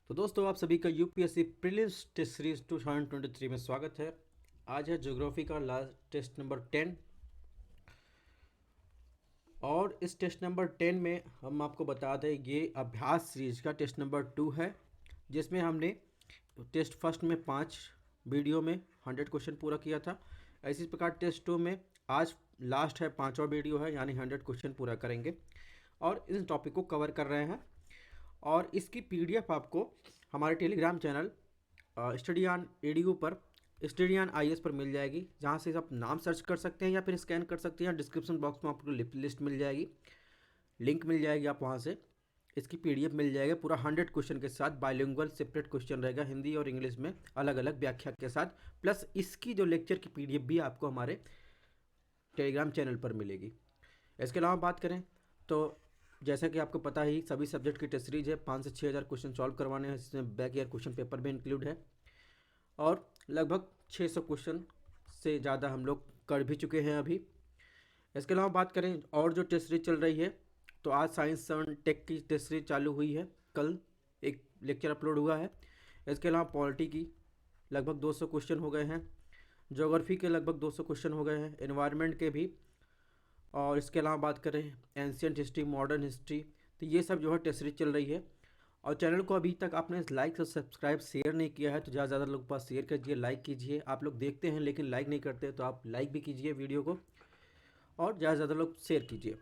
तो दोस्तों आप सभी का यूपीएससी प्रीलिम्स टेस्ट सीरीज 2023 में स्वागत है। आज है ज्योग्राफी का लास्ट टेस्ट नंबर 10 और इस टेस्ट नंबर 10 में हम आपको बता दें ये अभ्यास सीरीज का टेस्ट नंबर 2 है, जिसमें हमने टेस्ट फर्स्ट में 5 वीडियो में 100 क्वेश्चन पूरा किया था। इसी प्रकार टेस्ट 2 में आज लास्ट है, 5वां वीडियो है, यानी 100 क्वेश्चन पूरा करेंगे और इस टॉपिक को कवर कर रहे हैं। और इसकी पीडीएफ आपको हमारे टेलीग्राम चैनल स्टडी ऑन एडीयू पर, स्टडी ऑन आईएएस पर मिल जाएगी, जहाँ से आप नाम सर्च कर सकते हैं या फिर स्कैन कर सकते हैं। डिस्क्रिप्शन बॉक्स में आपको लिस्ट मिल जाएगी, लिंक मिल जाएगी, आप वहाँ से इसकी पीडीएफ मिल जाएगा पूरा 100 क्वेश्चन के साथ। बाइलिंगुअल सेपरेट क्वेश्चन रहेगा, हिंदी और इंग्लिश में अलग अलग व्याख्या के साथ। प्लस इसकी जो लेक्चर की पीडीएफ भी आपको हमारे टेलीग्राम चैनल पर मिलेगी। इसके अलावा बात करें तो जैसा कि आपको पता ही सभी सब्जेक्ट की टेस्ट सीरीज है, 5 से 6 हज़ार क्वेश्चन सॉल्व करवाने हैं, जिसमें बैक ईयर क्वेश्चन पेपर भी इंक्लूड है और लगभग 600 क्वेश्चन से ज़्यादा हम लोग कर भी चुके हैं अभी। इसके अलावा बात करें और जो टेस्ट सीरीज चल रही है, तो आज साइंस 7 टेक की टेस्ट सीरीज चालू हुई है, कल एक लेक्चर अपलोड हुआ है। इसके अलावा पॉलिटी की लगभग 200 क्वेश्चन हो गए हैं, ज्योग्राफी के लगभग 200 क्वेश्चन हो गए हैं, एनवायरनमेंट के भी। और इसके अलावा बात करें एंशियंट हिस्ट्री, मॉडर्न हिस्ट्री, तो ये सब जो है टेस्ट सीरीज चल रही है। और चैनल को अभी तक आपने लाइक और सब्सक्राइब शेयर नहीं किया है तो ज़्यादा ज़्यादा लोग के पास शेयर कीजिए, लाइक कीजिए। आप लोग देखते हैं लेकिन लाइक नहीं करते, तो आप लाइक भी कीजिए वीडियो को और ज़्यादा से ज़्यादा लोग शेयर कीजिए।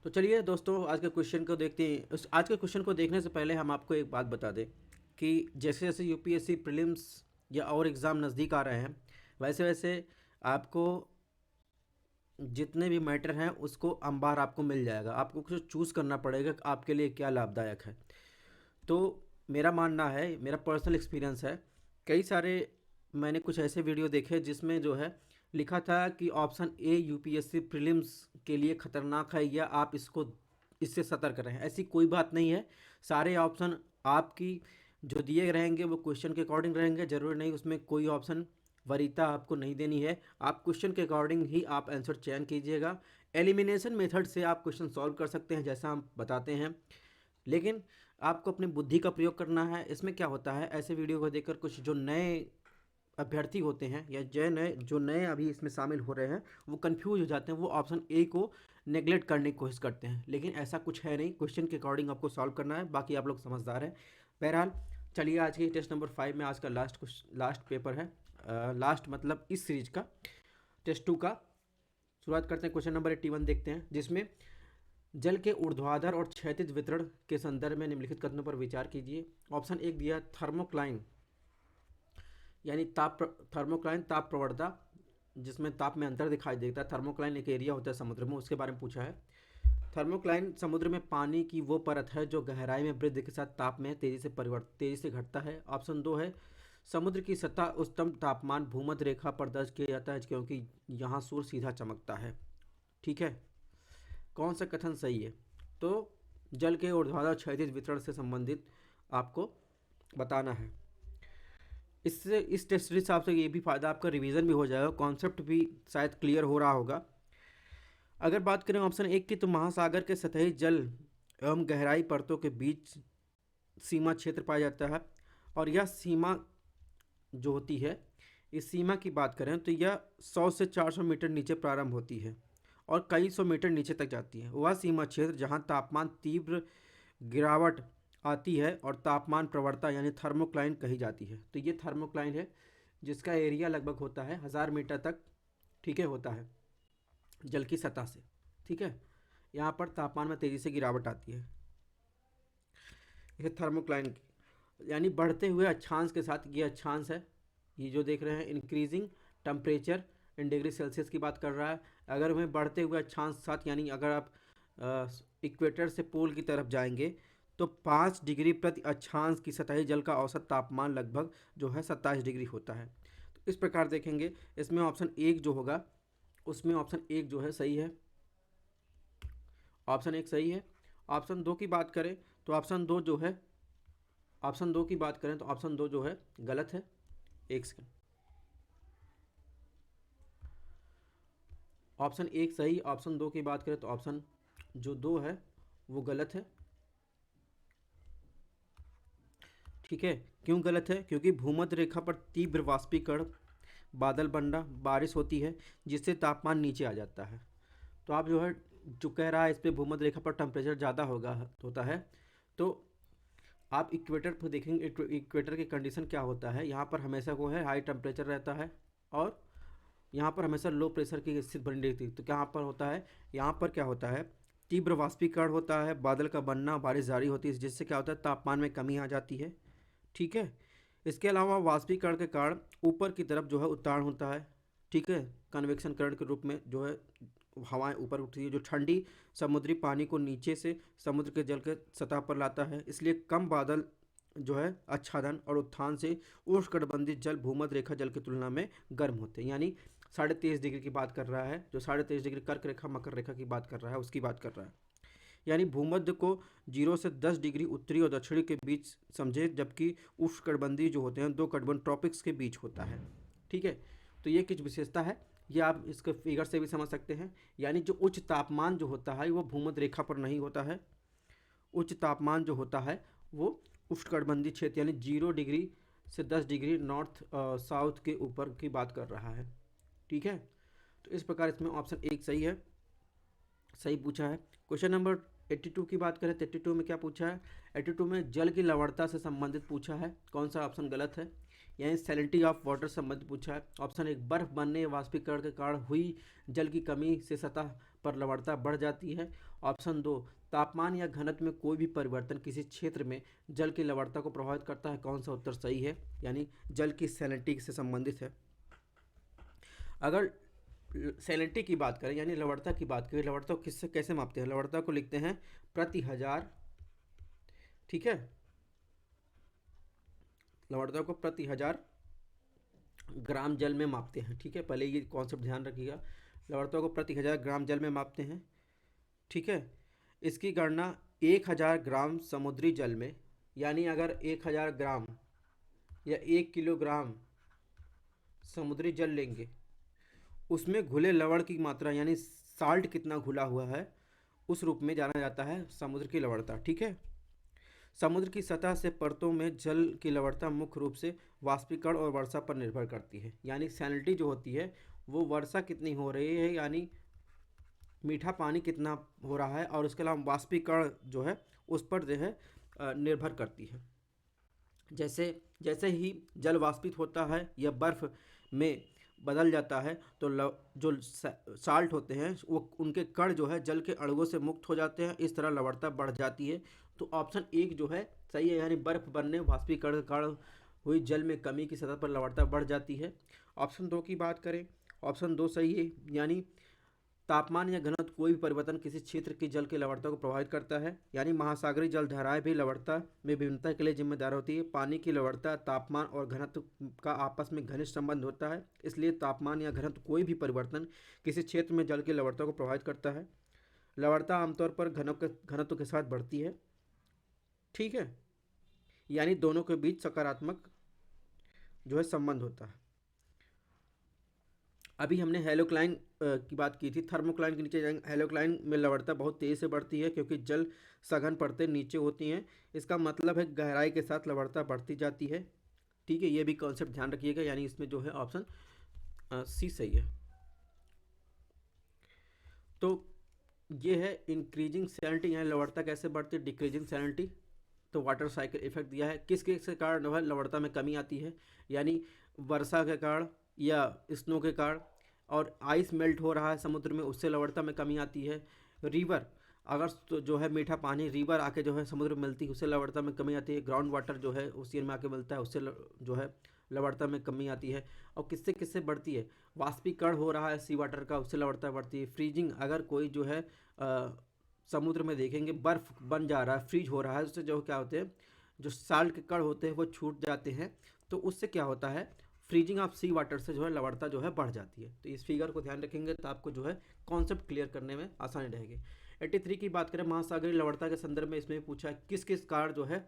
तो चलिए दोस्तों, आज के क्वेश्चन को देखते हैं। उस आज के क्वेश्चन को देखने से पहले हम आपको एक बात बता दें कि जैसे जैसे यूपीएससी प्रीलिम्स या और एग्ज़ाम नज़दीक आ रहे हैं, वैसे वैसे आपको जितने भी मैटर हैं उसको अंबार आपको मिल जाएगा। आपको कुछ चूज़ करना पड़ेगा कि आपके लिए क्या लाभदायक है। तो मेरा मानना है, मेरा पर्सनल एक्सपीरियंस है, कई सारे मैंने कुछ ऐसे वीडियो देखे जिसमें जो है लिखा था कि ऑप्शन ए यूपीएससी प्रीलिम्स के लिए ख़तरनाक है या आप इससे सतर्क रहें। ऐसी कोई बात नहीं है। सारे ऑप्शन आपकी जो दिए रहेंगे वो क्वेश्चन के अकॉर्डिंग रहेंगे। ज़रूरी नहीं उसमें कोई ऑप्शन वरीयता आपको नहीं देनी है। आप क्वेश्चन के अकॉर्डिंग ही आप आंसर चयन कीजिएगा। एलिमिनेशन मेथड से आप क्वेश्चन सॉल्व कर सकते हैं, जैसा हम बताते हैं, लेकिन आपको अपनी बुद्धि का प्रयोग करना है। इसमें क्या होता है, ऐसे वीडियो को देखकर कुछ जो नए अभ्यर्थी होते हैं या जो नए अभी इसमें शामिल हो रहे हैं, वो कंफ्यूज हो जाते हैं, वो ऑप्शन ए को नेगलेक्ट करने की कोशिश करते हैं, लेकिन ऐसा कुछ है नहीं। क्वेश्चन के अकॉर्डिंग आपको सॉल्व करना है, बाकी आप लोग समझदार हैं। बहरहाल चलिए, आज की टेस्ट नंबर 5 में आज का लास्ट पेपर है, लास्ट मतलब इस सीरीज का टेस्ट 2 का। शुरुआत करते हैं, क्वेश्चन नंबर 81 देखते हैं, जिसमें जल के ऊर्ध्वाधर और क्षैतिज वितरण के संदर्भ में निम्नलिखित कथनों पर विचार कीजिए। ऑप्शन एक दिया थर्मोक्लाइन, यानी थर्मोक्लाइन ताप प्रवणता, जिसमें ताप में अंतर दिखाई देता है। थर्मोक्लाइन एक एरिया होता है समुद्र में, उसके बारे में पूछा है। थर्मोक्लाइन समुद्र में पानी की वो परत है जो गहराई में वृद्धि के साथ ताप में तेजी से घटता है। ऑप्शन दो है समुद्र की सतह उच्चतम तापमान भूमध्य रेखा पर दर्ज किया जाता है क्योंकि यहाँ सूर्य सीधा चमकता है। ठीक है, कौन सा कथन सही है? तो जल के ऊर्ध्वाधर क्षैतिज वितरण से संबंधित आपको बताना है। इससे इस टेस्ट सीरीज से ये भी फ़ायदा, आपका रिवीजन भी हो जाएगा, कॉन्सेप्ट भी शायद क्लियर हो रहा होगा। अगर बात करें ऑप्शन एक की, तो महासागर के सतही जल एवं गहराई परतों के बीच सीमा क्षेत्र पाया जाता है और यह सीमा जो होती है, इस सीमा की बात करें तो यह 100 से 400 मीटर नीचे प्रारंभ होती है और कई सौ मीटर नीचे तक जाती है। वह सीमा क्षेत्र जहां तापमान तीव्र गिरावट आती है और तापमान प्रवणता यानी थर्मोक्लाइन कही जाती है। तो ये थर्मोक्लाइन है, जिसका एरिया लगभग होता है 1000 मीटर तक, ठीक है, होता है जल की सतह से। ठीक है, यहाँ पर तापमान में तेज़ी से गिरावट आती है, ये थर्मोक्लाइन की, यानी बढ़ते हुए अक्षांश के साथ। ये अक्षांश है, ये जो देख रहे हैं increasing temperature in degree Celsius की बात कर रहा है। अगर हमें बढ़ते हुए अक्षांश के साथ, यानी अगर आप इक्वेटर से पोल की तरफ जाएंगे तो 5 डिग्री प्रति अक्षांश की सतही जल का औसत तापमान लगभग जो है 27 डिग्री होता है। तो इस प्रकार देखेंगे, इसमें ऑप्शन एक जो होगा, उसमें ऑप्शन एक जो है सही है, ऑप्शन एक सही है। ऑप्शन दो की बात करें तो ऑप्शन दो जो है, ऑप्शन दो की बात करें तो ऑप्शन दो जो है गलत है। एक सेकंड, ऑप्शन एक सही, ऑप्शन दो की बात करें तो ऑप्शन जो दो है वो गलत है। ठीक है, क्यों गलत है? क्योंकि भूमध्य रेखा पर तीव्र वाष्पीकरण, बादल बनना, बारिश होती है, जिससे तापमान नीचे आ जाता है। तो आप जो है, जो कह रहा है इस पे भूमध्य रेखा पर टेम्परेचर ज़्यादा होता है, तो आप इक्वेटर पर देखेंगे, इक्वेटर की कंडीशन क्या होता है, यहाँ पर हमेशा वो है हाई टेम्परेचर रहता है, और यहाँ पर हमेशा लो प्रेशर की स्थिति बनी रहती है। तो क्या यहाँ पर होता है, यहाँ पर क्या होता है, तीव्र वाष्पीकरण होता है, बादल का बनना, बारिश जारी होती है, जिससे क्या होता है, तापमान में कमी आ जाती है। ठीक है, इसके अलावा वाष्पीकरण के कारण ऊपर की तरफ जो है उतार होता है। ठीक है, कन्वेक्शन करंट के रूप में जो है हवाएं ऊपर उठती है, जो ठंडी समुद्री पानी को नीचे से समुद्र के जल के सतह पर लाता है। इसलिए कम बादल जो है आच्छादन और उत्थान से उष्णकटिबंधीय जल भूमध्य रेखा जल की तुलना में गर्म होते हैं। यानी 23.5 डिग्री की बात कर रहा है, जो 23.5 डिग्री कर्क रेखा मकर रेखा की बात कर रहा है, उसकी बात कर रहा है। यानी भूमध्य को 0 से 10 डिग्री उत्तरी और दक्षिणी के बीच समझे, जबकि उष्णकटिबंधीय जो होते हैं दो कटिबंध ट्रॉपिक्स के बीच होता है। ठीक है, तो ये कुछ विशेषता है, ये आप इसके फिगर से भी समझ सकते हैं। यानी जो उच्च तापमान जो होता है वो भूमध्य रेखा पर नहीं होता है, उच्च तापमान जो होता है वो उष्णकटिबंधीय क्षेत्र यानी 0 डिग्री से 10 डिग्री नॉर्थ साउथ के ऊपर की बात कर रहा है। ठीक है, तो इस प्रकार इसमें ऑप्शन एक सही है, सही पूछा है। क्वेश्चन नंबर 82 की बात करें तो 82 में क्या पूछा है, 82 में जल की लवणता से संबंधित पूछा है। कौन सा ऑप्शन गलत है? यानी सैलिनिटी ऑफ वाटर संबंधित पूछा है। ऑप्शन एक, बर्फ बनने या वाष्पीकरण के कारण हुई जल की कमी से सतह पर लवणता बढ़ जाती है। ऑप्शन दो, तापमान या घनत्व में कोई भी परिवर्तन किसी क्षेत्र में जल की लवणता को प्रभावित करता है। कौन सा उत्तर सही है? यानी जल की सैलिनिटी से संबंधित है। अगर सैलिनिटी की बात करें यानी लवणता की बात करें, लवणता को किससे कैसे मापते हैं? लवणता को लिखते हैं प्रति हजार। ठीक है, लवणता को प्रति हजार ग्राम जल में मापते हैं। ठीक है, पहले ये कॉन्सेप्ट ध्यान रखिएगा, लवणता को प्रति हजार ग्राम जल में मापते हैं। ठीक है, इसकी गणना 1000 ग्राम समुद्री जल में, यानी अगर 1000 ग्राम या 1 किलोग्राम समुद्री जल लेंगे, उसमें घुले लवण की मात्रा यानी साल्ट कितना घुला हुआ है, उस रूप में जाना जाता है समुद्र की लवणता। ठीक है, समुद्र की सतह से परतों में जल की लवणता मुख्य रूप से वाष्पीकरण और वर्षा पर निर्भर करती है। यानी सैलिनिटी जो होती है वो वर्षा कितनी हो रही है, यानी मीठा पानी कितना हो रहा है, और उसके अलावा वाष्पीकरण जो है उस पर जो है निर्भर करती है। जैसे जैसे ही जल वाष्पित होता है या बर्फ में बदल जाता है तो जो साल्ट होते हैं वो उनके कण जो है जल के अणुओं से मुक्त हो जाते हैं, इस तरह लवणता बढ़ जाती है। तो ऑप्शन एक जो है सही है, यानी बर्फ बनने वाष्पीकरण के कारण हुई जल में कमी की सतह पर लवणता बढ़ जाती है। ऑप्शन दो की बात करें, ऑप्शन दो सही है, यानी तापमान या घनत्व कोई भी परिवर्तन किसी क्षेत्र की जल की लवणता को प्रभावित करता है। यानी महासागरीय जल धाराएं भी लवणता में विभिन्नता के लिए जिम्मेदार होती है। पानी की लवणता तापमान और घनत्व का आपस में घनिष्ठ संबंध होता है, इसलिए तापमान या घनत्व कोई भी परिवर्तन किसी क्षेत्र में जल की लवणता को प्रभावित करता है। लवणता आमतौर पर घनत्व के साथ बढ़ती है। ठीक है, यानी दोनों के बीच सकारात्मक जो है संबंध होता है। अभी हमने हेलोक्लाइन की बात की थी, थर्मोक्लाइन के नीचे जाएंगे। हेलोक्लाइन में लवणता बहुत तेज़ी से बढ़ती है क्योंकि जल सघन परतें नीचे होती हैं, इसका मतलब है गहराई के साथ लवणता बढ़ती जाती है। ठीक है, ये भी कॉन्सेप्ट ध्यान रखिएगा, यानी इसमें जो है ऑप्शन सी सही है। तो ये है इंक्रीजिंग सैलिनिटी, यानी लवणता कैसे बढ़ती है, डिक्रीजिंग सैलिनिटी। तो वाटर साइकिल इफेक्ट दिया है, किस किस के कारण जो है लवणता में कमी आती है, यानी वर्षा के कारण या स्नो के कारण, और आइस मेल्ट हो रहा है समुद्र में, उससे लवणता में कमी आती है। रिवर, अगर तो जो है मीठा पानी रिवर आके जो है समुद्र में मिलती है, उससे लवणता में कमी आती है। ग्राउंड वाटर जो है ओशियन में आके मिलता है, उससे जो है लवणता में कमी आती है। और किससे किससे बढ़ती है, वाष्पीकरण हो रहा है सी वाटर का, उससे लवणता बढ़ती है। फ्रीजिंग, अगर कोई जो है समुद्र में देखेंगे बर्फ़ बन जा रहा है, फ्रीज हो रहा है, उससे जो क्या होते हैं, जो साल्ट के कण होते हैं वो छूट जाते हैं, तो उससे क्या होता है, फ्रीजिंग ऑफ सी वाटर से जो है लवणता जो है बढ़ जाती है। तो इस फिगर को ध्यान रखेंगे तो आपको जो है कॉन्सेप्ट क्लियर करने में आसानी रहेगी। 83 की बात करें, महासागरीय लवणता के संदर्भ में इसमें पूछा है किस किस कारण जो है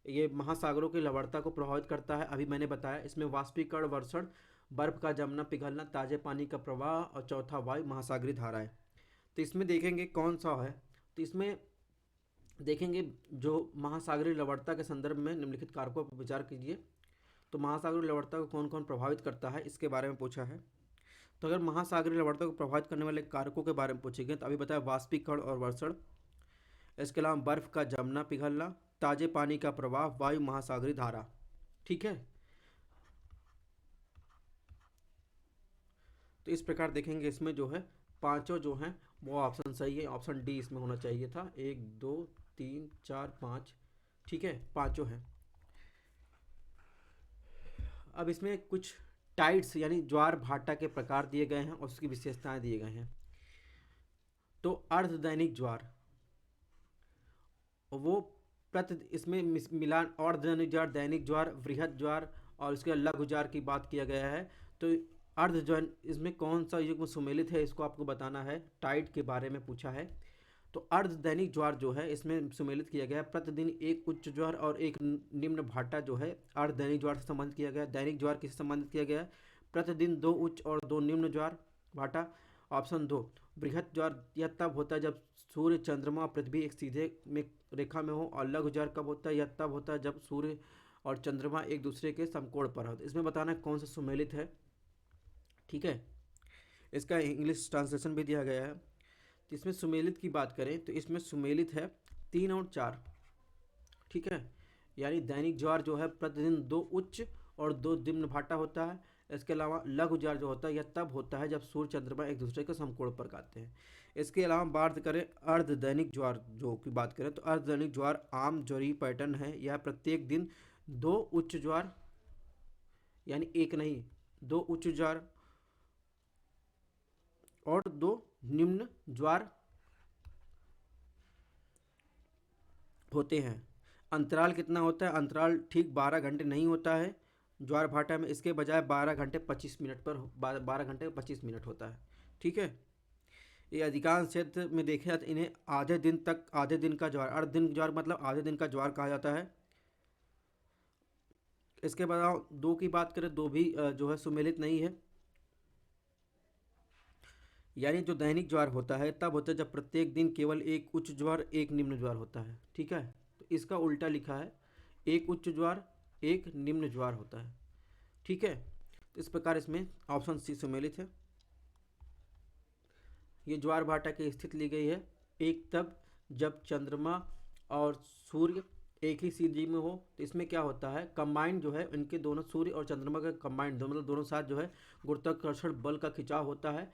ये महासागरों की लवणता को प्रभावित करता है। अभी मैंने बताया, इसमें वाष्पीकरण, वर्षण, बर्फ का जमना पिघलना, ताजे पानी का प्रवाह, और चौथा वायु महासागरीय धाराएं। तो इसमें देखेंगे कौन सा है, तो इसमें देखेंगे जो महासागरीय लवणता के संदर्भ में निम्नलिखित कारकों पर विचार कीजिए। तो महासागरीय लवणता को कौन कौन प्रभावित करता है इसके बारे में पूछा है। तो अगर महासागरीय लवणता को प्रभावित करने वाले कारकों के बारे में पूछेंगे तो अभी बताया वाष्पीकरण और वर्षण, इसके अलावा बर्फ का जमना पिघलना, ताजे पानी का प्रवाह, वायु महासागरीय धारा। ठीक है, तो इस प्रकार देखेंगे इसमें जो है पांचों जो हैं वो ऑप्शन सही है, ऑप्शन डी इसमें होना चाहिए था। 1 2 3 4 5, ठीक है, पांचों हैं। अब इसमें कुछ टाइड्स यानी ज्वार भाटा के प्रकार दिए गए हैं और उसकी विशेषताएं दिए गए हैं। तो अर्धदैनिक ज्वार वो इसमें मिलान अर्धदैनिक ज्वार, दैनिक ज्वार, वृहद ज्वार और उसके लघु ज्वार की बात किया गया है। तो अर्ध ज्वार इसमें कौन सा युग्म सुमेलित है इसको आपको बताना है, टाइड के बारे में पूछा है। तो अर्ध दैनिक ज्वार जो है इसमें सुमेलित किया गया है, प्रतिदिन एक उच्च ज्वार और एक निम्न भाटा जो है अर्ध दैनिक ज्वार से संबंधित किया गया है। दैनिक ज्वार किससे संबंधित किया गया है, प्रतिदिन 2 उच्च और 2 निम्न ज्वार भाटा। ऑप्शन 2, बृहत ज्वार यह तब होता है जब सूर्य चंद्रमा और पृथ्वी एक सीधे में रेखा में हो। और लघु ज्वार कब होता है, यह तब होता है जब सूर्य और चंद्रमा एक दूसरे के समकोण पर हो। इसमें बताना है कौन सा सुमेलित है। ठीक है, इसका इंग्लिश ट्रांसलेशन भी दिया गया है। तो इसमें सुमेलित की बात करें तो इसमें सुमेलित है 3 और 4। ठीक है, यानी दैनिक ज्वार जो है प्रतिदिन 2 उच्च और 2 निम्न भाटा होता है। इसके अलावा लघु ज्वार जो होता है यह तब होता है जब सूर्य चंद्रमा एक दूसरे के समकोण पर गाते हैं। इसके अलावा बात करें अर्ध दैनिक ज्वार जो की बात करें तो अर्ध दैनिक ज्वार आम ज्वारीय पैटर्न है। यह प्रत्येक दिन 2 उच्च ज्वार यानी एक नहीं 2 उच्च ज्वार और 2 निम्न ज्वार होते हैं। अंतराल कितना होता है, अंतराल ठीक 12 घंटे नहीं होता है ज्वार भाटा में, इसके बजाय 12 घंटे 25 मिनट पर 12 घंटे 25 मिनट होता है। ठीक है, ये अधिकांश क्षेत्र में देखे जाते इन्हें आधे दिन का ज्वार, अर्ध दिन ज्वार मतलब आधे दिन का ज्वार कहा जाता है। इसके बाद 2 की बात करें, 2 भी जो है सुमेलित नहीं है। यानी जो दैनिक ज्वार होता है तब होता है जब प्रत्येक दिन केवल एक उच्च ज्वार एक निम्न ज्वार होता है। ठीक है, तो इसका उल्टा लिखा है, एक उच्च ज्वार एक निम्न ज्वार होता है। ठीक है, तो इस प्रकार इसमें ऑप्शन सी सुमेलित है। ये ज्वार भाटा की स्थिति ली गई है एक तब जब चंद्रमा और सूर्य एक ही सीधी में हो। तो इसमें क्या होता है, कंबाइंड जो है इनके दोनों सूर्य और चंद्रमा का कंबाइंड मतलब दोनों साथ जो है गुरुत्वाकर्षण बल का खिंचाव होता है।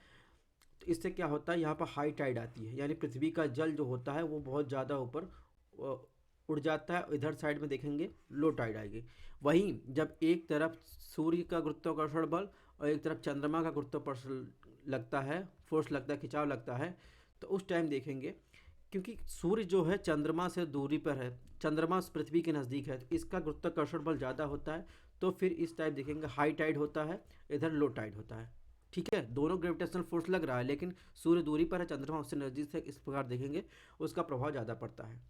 तो इससे क्या होता है, यहाँ पर हाई टाइड आती है, यानी पृथ्वी का जल जो होता है वो बहुत ज़्यादा ऊपर उड़ जाता है। इधर साइड में देखेंगे लो टाइड आएगी। वहीं जब एक तरफ सूर्य का गुरुत्वाकर्षण बल और एक तरफ चंद्रमा का गुरुत्वाकर्षण लगता है, फोर्स लगता है, खिंचाव लगता है, तो उस टाइम देखेंगे क्योंकि सूर्य जो है चंद्रमा से दूरी पर है, चंद्रमा पृथ्वी के नज़दीक है, तो इसका गुरुत्वाकर्षण बल ज़्यादा होता है। तो फिर इस टाइप देखेंगे हाई टाइड होता है, इधर लो टाइड होता है। ठीक है, दोनों ग्रेविटेशनल फोर्स लग रहा है लेकिन सूर्य दूरी पर है, चंद्रमा उससे नज़दीक है, इस प्रकार देखेंगे उसका प्रभाव ज़्यादा पड़ता है।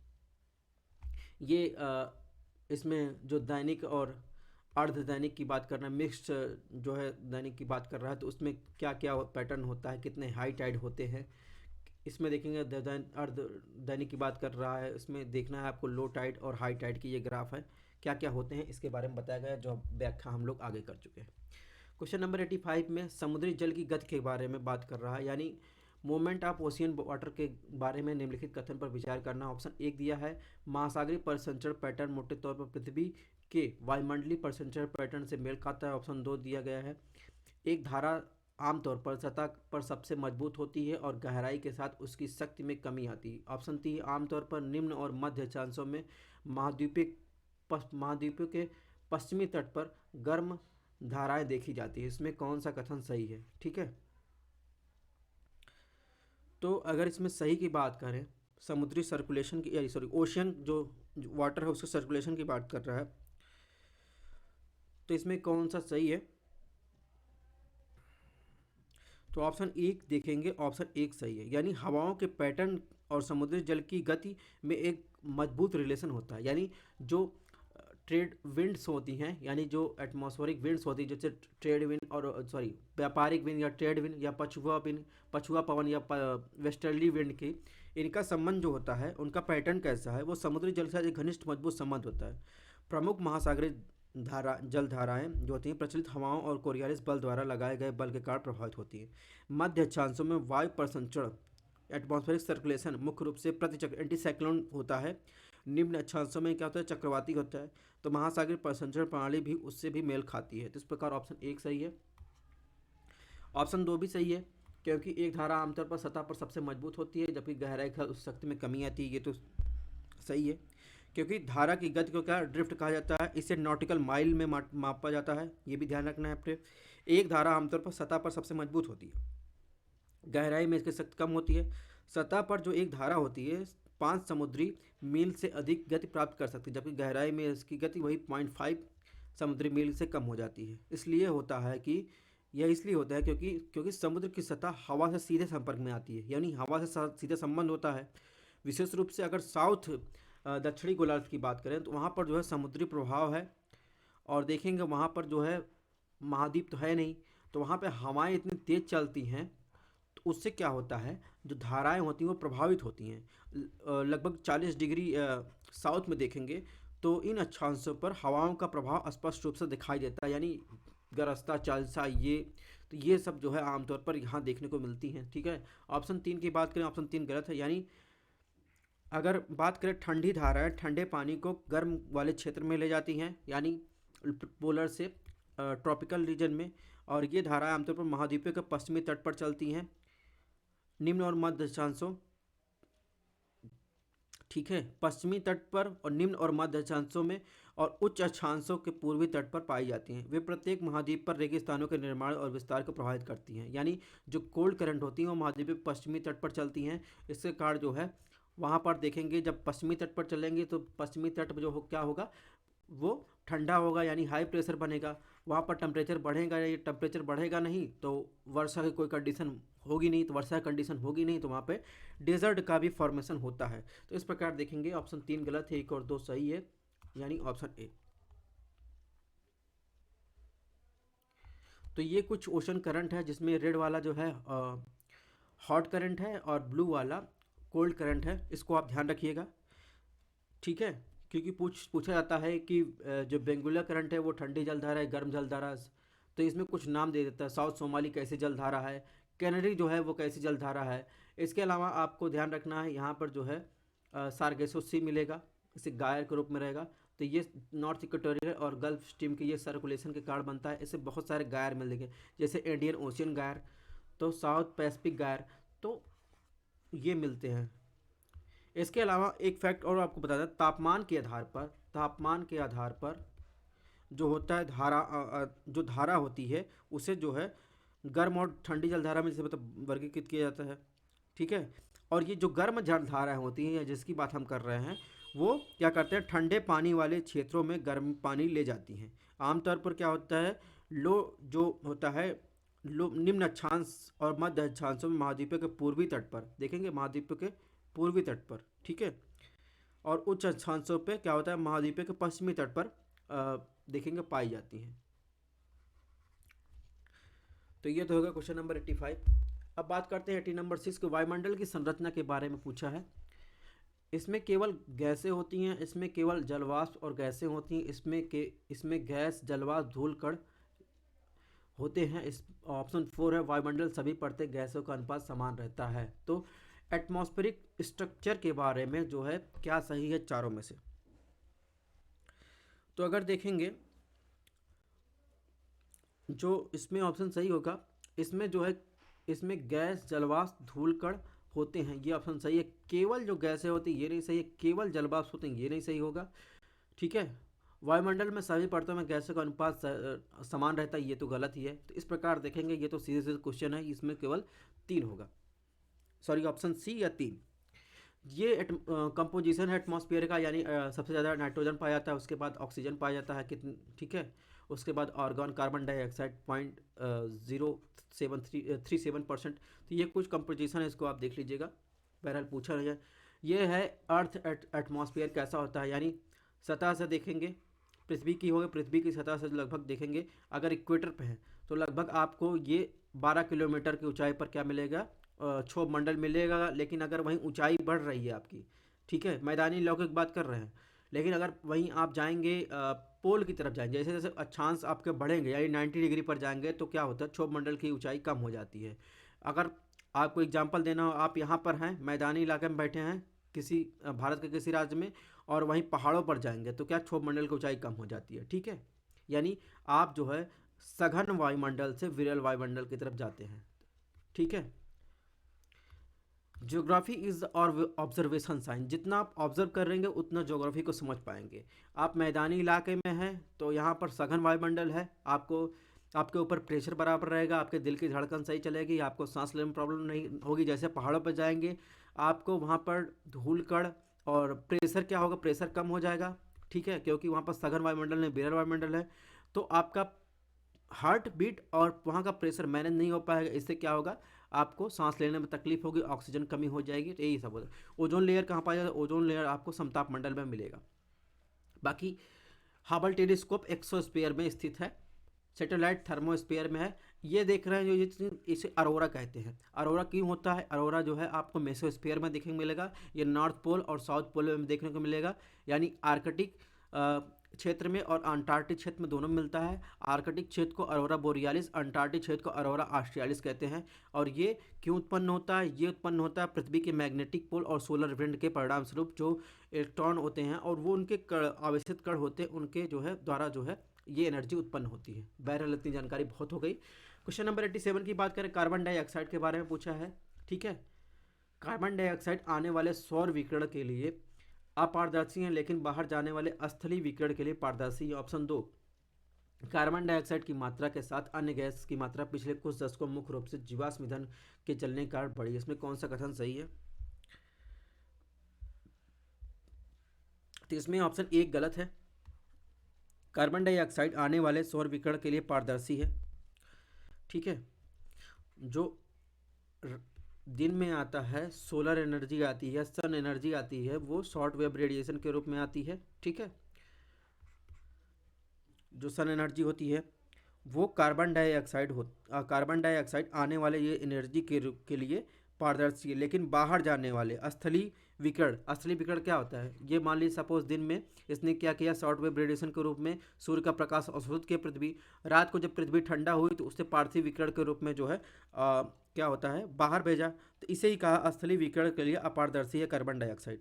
ये इसमें जो दैनिक और अर्ध दैनिक की बात कर रहे हैं, मिक्स्ड जो है दैनिक की बात कर रहा है, तो उसमें क्या क्या पैटर्न होता है, कितने हाई टाइड होते हैं, इसमें देखेंगे। अर्ध दैनिक की बात कर रहा है, इसमें देखना है आपको लो टाइड और हाई टाइड की ये ग्राफ है, क्या क्या होते हैं इसके बारे में बताया गया है, जो व्याख्या हम लोग आगे कर चुके हैं। क्वेश्चन नंबर 85 में समुद्री जल की गति के बारे में बात कर रहा है, यानी मूवमेंट ऑफ ओशियन वाटर के बारे में निम्नलिखित कथन पर विचार करना। ऑप्शन 1 दिया है, महासागरीय परिसंचरण पैटर्न मोटे तौर पर पृथ्वी के वायुमंडलीय परिसंचरण पैटर्न से मेल खाता है। ऑप्शन 2 दिया गया है, एक धारा आमतौर पर सतह पर सबसे मजबूत होती है और गहराई के साथ उसकी शक्ति में कमी आती है। ऑप्शन 3, आमतौर पर निम्न और मध्य अक्षांशों में महाद्वीपों के पश्चिमी तट पर गर्म धाराएं देखी जाती है। इसमें कौन सा कथन सही है। ठीक है, तो अगर इसमें सही की बात करें, समुद्री सर्कुलेशन की सॉरी ओशियन जो वाटर है उसके सर्कुलेशन की बात कर रहा है, तो इसमें कौन सा सही है। तो ऑप्शन 1 देखेंगे, ऑप्शन 1 सही है, यानी हवाओं के पैटर्न और समुद्री जल की गति में एक मजबूत रिलेशन होता है। यानी जो ट्रेड विंड्स होती हैं, यानी जो एटमॉस्फेरिक विंड्स होती है, जैसे ट्रेड विंड और व्यापारिक विंड या ट्रेड विंड या पछुआ पवन या वेस्टर्ली विंड की, इनका संबंध जो होता है, उनका पैटर्न कैसा है, वो समुद्री जल से एक घनिष्ठ मजबूत संबंध होता है। प्रमुख महासागरीय जल धाराएं जो होती हैं प्रचलित हवाओं और कोरियालिस बल द्वारा लगाए गए बल के कारण प्रभावित होती हैं। मध्य अक्षांशों में वायु प्रसंचरण एटमॉस्फेरिक सर्कुलेशन मुख्य रूप से प्रतिचक्र एंटी साइक्लोन होता है। निम्न अक्षांशों में क्या होता है, चक्रवाती होता है। तो महासागरीय प्रसंचरण प्रणाली भी उससे भी मेल खाती है। तो इस प्रकार ऑप्शन 1 सही है। ऑप्शन 2 भी सही है, क्योंकि एक धारा आमतौर पर सतह पर सबसे मजबूत होती है जबकि गहराई का उस शक्ति में कमी आती है। ये तो सही है, क्योंकि धारा की गति को क्या ड्रिफ्ट कहा जाता है, इसे नॉटिकल माइल में मापा जाता है। ये भी ध्यान रखना है आपने। एक धारा आमतौर पर सतह पर सबसे मजबूत होती है, गहराई में इसकी शक्ति कम होती है। सतह पर जो एक धारा होती है 5 समुद्री मील से अधिक गति प्राप्त कर सकती है, जबकि गहराई में इसकी गति वही 0.5 समुद्री मील से कम हो जाती है। इसलिए होता है कि यह इसलिए होता है क्योंकि समुद्र की सतह हवा से सीधे संपर्क में आती है, यानी हवा से सीधे संबंध होता है। विशेष रूप से अगर साउथ दक्षिणी गोलार्ध की बात करें तो वहाँ पर जो है समुद्री प्रभाव है, और देखेंगे वहाँ पर जो है महाद्वीप तो है नहीं, तो वहाँ पे हवाएं इतनी तेज़ चलती हैं, तो उससे क्या होता है, जो धाराएं होती हैं वो प्रभावित होती हैं। लगभग 40 डिग्री साउथ में देखेंगे तो इन अक्षांशों पर हवाओं का प्रभाव स्पष्ट रूप से दिखाई देता है, यानी गरजता चालसा ये सब जो है आमतौर पर यहाँ देखने को मिलती हैं। ठीक है, ऑप्शन 3 की बात करें, ऑप्शन 3 गलत है। यानी अगर बात करें ठंडी धाराएं ठंडे पानी को गर्म वाले क्षेत्र में ले जाती हैं, यानी पोलर से ट्रॉपिकल रीजन में, और ये धाराएं आमतौर पर महाद्वीपों के पश्चिमी तट पर चलती हैं निम्न और मध्य अक्षांशों। ठीक है, पश्चिमी तट पर और निम्न और मध्य अक्षांशों में और उच्च अक्षांशों के पूर्वी तट पर पाई जाती हैं। वे प्रत्येक महाद्वीप पर रेगिस्तानों के निर्माण और विस्तार को प्रभावित करती हैं। यानी जो कोल्ड करंट होती हैं वो महाद्वीप के पश्चिमी तट पर चलती हैं। इसके कारण जो है वहाँ पर देखेंगे जब पश्चिमी तट पर चलेंगे तो पश्चिमी तट पर जो क्या होगा वो ठंडा होगा, यानी हाई प्रेशर बनेगा। वहाँ पर टेम्परेचर बढ़ेगा, ये टेम्परेचर बढ़ेगा नहीं तो वर्षा की कोई कंडीशन होगी नहीं, तो वर्षा कंडीशन होगी नहीं तो वहाँ पे डेजर्ट का भी फॉर्मेशन होता है। तो इस प्रकार देखेंगे ऑप्शन 3 गलत है, 1 और 2 सही है, यानी ऑप्शन ए। तो ये कुछ ओशन करंट है जिसमें रेड वाला जो है हॉट करंट है और ब्लू वाला कोल्ड करंट है, इसको आप ध्यान रखिएगा। ठीक है, क्योंकि पूछा जाता है कि जो बेंगुला करंट है वो ठंडी जलधारा है, गर्म जलधारा, तो इसमें कुछ नाम दे देता है। साउथ सोमाली कैसी जलधारा है, कैनरी जो है वो कैसी जलधारा है। इसके अलावा आपको ध्यान रखना है यहाँ पर जो है सार्गेसो सी मिलेगा, इसे गायर के रूप में रहेगा। तो ये नॉर्थ इक्वेटोरियल और गल्फ स्ट्रीम के ये सर्कुलेशन के कारण बनता है, इससे बहुत सारे गायर मिलेंगे, जैसे इंडियन ओशियन गायर, तो साउथ पैसिफिक गायर, तो ये मिलते हैं। इसके अलावा एक फैक्ट और आपको बता दें, तापमान के आधार पर जो होता है जो धारा होती है उसे जो है गर्म और ठंडी जलधारा में जैसे मतलब वर्गीकृत किया जाता है। ठीक है, और ये जो गर्म जलधाराएं होती हैं या जिसकी बात हम कर रहे हैं वो क्या करते हैं, ठंडे पानी वाले क्षेत्रों में गर्म पानी ले जाती हैं। आमतौर पर क्या होता है, लो जो होता है लो निम्न अक्षांश और मध्य अक्षांशों में महाद्वीप के पूर्वी तट पर देखेंगे, महाद्वीप के पूर्वी तट पर। ठीक है, और उच्च अक्षांशों पे क्या होता है, महाद्वीप के पश्चिमी तट पर देखेंगे पाई जाती हैं। तो ये तो होगा क्वेश्चन नंबर 85। अब बात करते हैं 80 नंबर 6 के वायुमंडल की संरचना के बारे में पूछा है। इसमें केवल गैसें होती हैं, इसमें केवल जलवाष्प और गैसें होती हैं, इसमें गैस जलवाष्प धूल कण होते हैं। इस ऑप्शन 4 है, वायुमंडल सभी परतें गैसों का अनुपात समान रहता है। तो एटमॉस्फेरिक स्ट्रक्चर के बारे में जो है क्या सही है चारों में से, तो अगर देखेंगे जो इसमें ऑप्शन सही होगा, इसमें जो है इसमें गैस जलवाष्प धूलकण होते हैं, ये ऑप्शन सही है। केवल जो गैसें होती हैं ये नहीं सही है, केवल जलवाष्प होते हैं ये नहीं सही होगा। ठीक है, वायुमंडल में सभी परतों में गैसों का अनुपात समान रहता है, ये तो गलत ही है। तो इस प्रकार देखेंगे ये तो सीधे सीधे क्वेश्चन है, इसमें केवल 3 होगा, सॉरी ऑप्शन सी या 3। ये कंपोजिशन है एटमॉस्फेयर का, यानी सबसे ज़्यादा नाइट्रोजन पाया जाता है, उसके बाद ऑक्सीजन पाया जाता है कितनी, ठीक है, उसके बाद आर्गन कार्बन डाइऑक्साइड 0.037% तो ये कुछ कंपोजिशन है, इसको आप देख लीजिएगा, बहरहाल पूछा है। ये है अर्थ एटमॉस्फेयर कैसा होता है, यानी सतह से देखेंगे पृथ्वी की होगी, पृथ्वी की सतह से लगभग देखेंगे अगर इक्वेटर पे है तो लगभग आपको ये 12 किलोमीटर की ऊंचाई पर क्या मिलेगा, क्षोभ मंडल मिलेगा, लेकिन अगर वहीं ऊंचाई बढ़ रही है आपकी, ठीक है, मैदानी इलाकों की बात कर रहे हैं, लेकिन अगर वहीं आप जाएंगे पोल की तरफ जाएंगे, जैसे जैसे अक्षांश आपके बढ़ेंगे यानी 90 डिग्री पर जाएंगे, तो क्या होता है, क्षोभ मंडल की ऊंचाई कम हो जाती है। अगर आपको एग्जांपल देना हो, आप यहाँ पर हैं, मैदानी इलाके में बैठे हैं किसी भारत के किसी राज्य में, और वहीं पहाड़ों पर जाएंगे तो क्या क्षोभ मंडल की ऊंचाई कम हो जाती है, ठीक है। यानी आप जो है सघन वायुमंडल से विरल वायुमंडल की तरफ जाते हैं, ठीक है। ज्योग्राफी इज और ऑब्जर्वेशन साइंस, जितना आप ऑब्जर्व करेंगे उतना ज्योग्राफी को समझ पाएंगे। आप मैदानी इलाके में हैं तो यहाँ पर सघन वायुमंडल है, आपको आपके ऊपर प्रेशर बराबर रहेगा, आपके दिल की धड़कन सही चलेगी, आपको सांस लेने में प्रॉब्लम नहीं होगी। जैसे पहाड़ों पर जाएंगे आपको वहाँ पर धूल कण और प्रेशर क्या होगा, प्रेशर कम हो जाएगा, ठीक है, क्योंकि वहाँ पर सघन वायुमंडल नहीं विरल वायुमंडल है। तो आपका हार्ट बीट और वहाँ का प्रेशर मैनेज नहीं हो पाएगा, इससे क्या होगा, आपको सांस लेने में तकलीफ होगी, ऑक्सीजन कमी हो जाएगी, तो यही सब होता है। ओजोन लेयर कहाँ पाया जाता है, ओजोन लेयर आपको समताप मंडल में मिलेगा। बाकी हबल टेलीस्कोप एक्सोस्फीयर में स्थित है, सैटेलाइट थर्मोस्फीयर में है। ये देख रहे हैं जो इसे अरोरा कहते हैं। अरोरा क्यों होता है, अरोरा जो है आपको मेसोस्फीयर में देखने को मिलेगा, ये नॉर्थ पोल और साउथ पोल में देखने को मिलेगा, यानी आर्कटिक क्षेत्र में और अंटार्कटिक क्षेत्र में दोनों में मिलता है। आर्कटिक क्षेत्र को अरोरा बोरियालिस, अंटार्कटिक क्षेत्र को अरोरा ऑस्ट्रियालिस कहते हैं। और ये क्यों उत्पन्न होता है, ये उत्पन्न होता है पृथ्वी के मैग्नेटिक पोल और सोलर विंड के परिणाम स्वरूप, जो इलेक्ट्रॉन होते हैं और वो उनके आवेशित कण होते हैं, उनके जो है द्वारा जो है ये एनर्जी उत्पन्न होती है। बहरहाल इतनी जानकारी बहुत हो गई। क्वेश्चन नंबर 87 की बात करें, कार्बन डाइऑक्साइड के बारे में पूछा है, ठीक है। कार्बन डाइऑक्साइड आने वाले सौर विकिरण के लिए अपारदर्शी है, लेकिन बाहर जाने वाले स्थलीय विकिरण के लिए पारदर्शी है। ऑप्शन 2, कार्बन डाइऑक्साइड की मात्रा के साथ अन्य गैस की मात्रा पिछले कुछ दशकों मुख्य रूप से जीवाश्म ईंधन के चलने के कारण बढ़ी है। इसमें कौन सा कथन सही है, तो इसमें ऑप्शन 1 गलत है। कार्बन डाइऑक्साइड आने वाले सौर विकिरण के लिए पारदर्शी है, ठीक है। जो दिन में आता है, सोलर एनर्जी आती है, सन एनर्जी आती है, वो शॉर्ट वेव रेडिएशन के रूप में आती है, ठीक है। जो सन एनर्जी होती है वो कार्बन डाइऑक्साइड आने वाले ये एनर्जी के लिए पारदर्शी है, लेकिन बाहर जाने वाले स्थलीय विकिरण क्या होता है, ये मान लीजिए सपोज दिन में इसने क्या किया, शॉर्ट वेव रेडिएशन के रूप में सूर्य का प्रकाश अवशोषित किया पृथ्वी, रात को जब पृथ्वी ठंडा हुई तो उससे पार्थिव विकिरण के रूप में जो है क्या होता है, बाहर भेजा, तो इसे ही कहा स्थलीय विकिरण के लिए अपारदर्शी है कार्बन डाइऑक्साइड।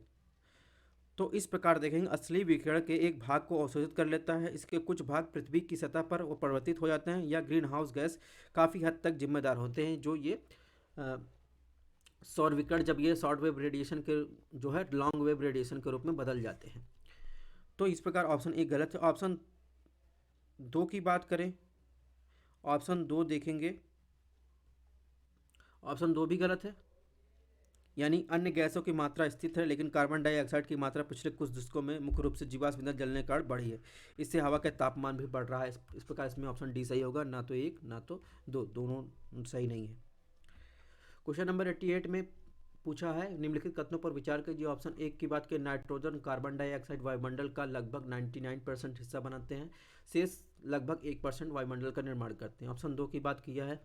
तो इस प्रकार देखेंगे, असली विकिरण के एक भाग को अवशोषित कर लेता है, इसके कुछ भाग पृथ्वी की सतह पर वो परिवर्तित हो जाते हैं, या ग्रीन हाउस गैस काफ़ी हद तक जिम्मेदार होते हैं, जो ये सौर विकिरण जब ये शॉर्ट वेव रेडिएशन के जो है लॉन्ग वेव रेडिएशन के रूप में बदल जाते हैं। तो इस प्रकार ऑप्शन 1 गलत है। ऑप्शन 2 की बात करें, ऑप्शन 2 देखेंगे, ऑप्शन 2 भी गलत है, यानी अन्य गैसों की मात्रा स्थित है, लेकिन कार्बन डाइऑक्साइड की मात्रा पिछले कुछ दशकों में मुख्य रूप से जीवाश्म ईंधन जलने के कारण बढ़ी है, इससे हवा का तापमान भी बढ़ रहा है। इस प्रकार इसमें ऑप्शन डी सही होगा, ना तो 1 ना तो 2, दोनों सही नहीं है। क्वेश्चन नंबर 88 में पूछा है, निम्नलिखित कथनों पर विचार कीजिए। ऑप्शन 1 की बात करें, नाइट्रोजन कार्बन डाइऑक्साइड वायुमंडल का लगभग 99% हिस्सा बनाते हैं, शेष लगभग 1% वायुमंडल का निर्माण करते हैं। ऑप्शन 2 की बात किया है,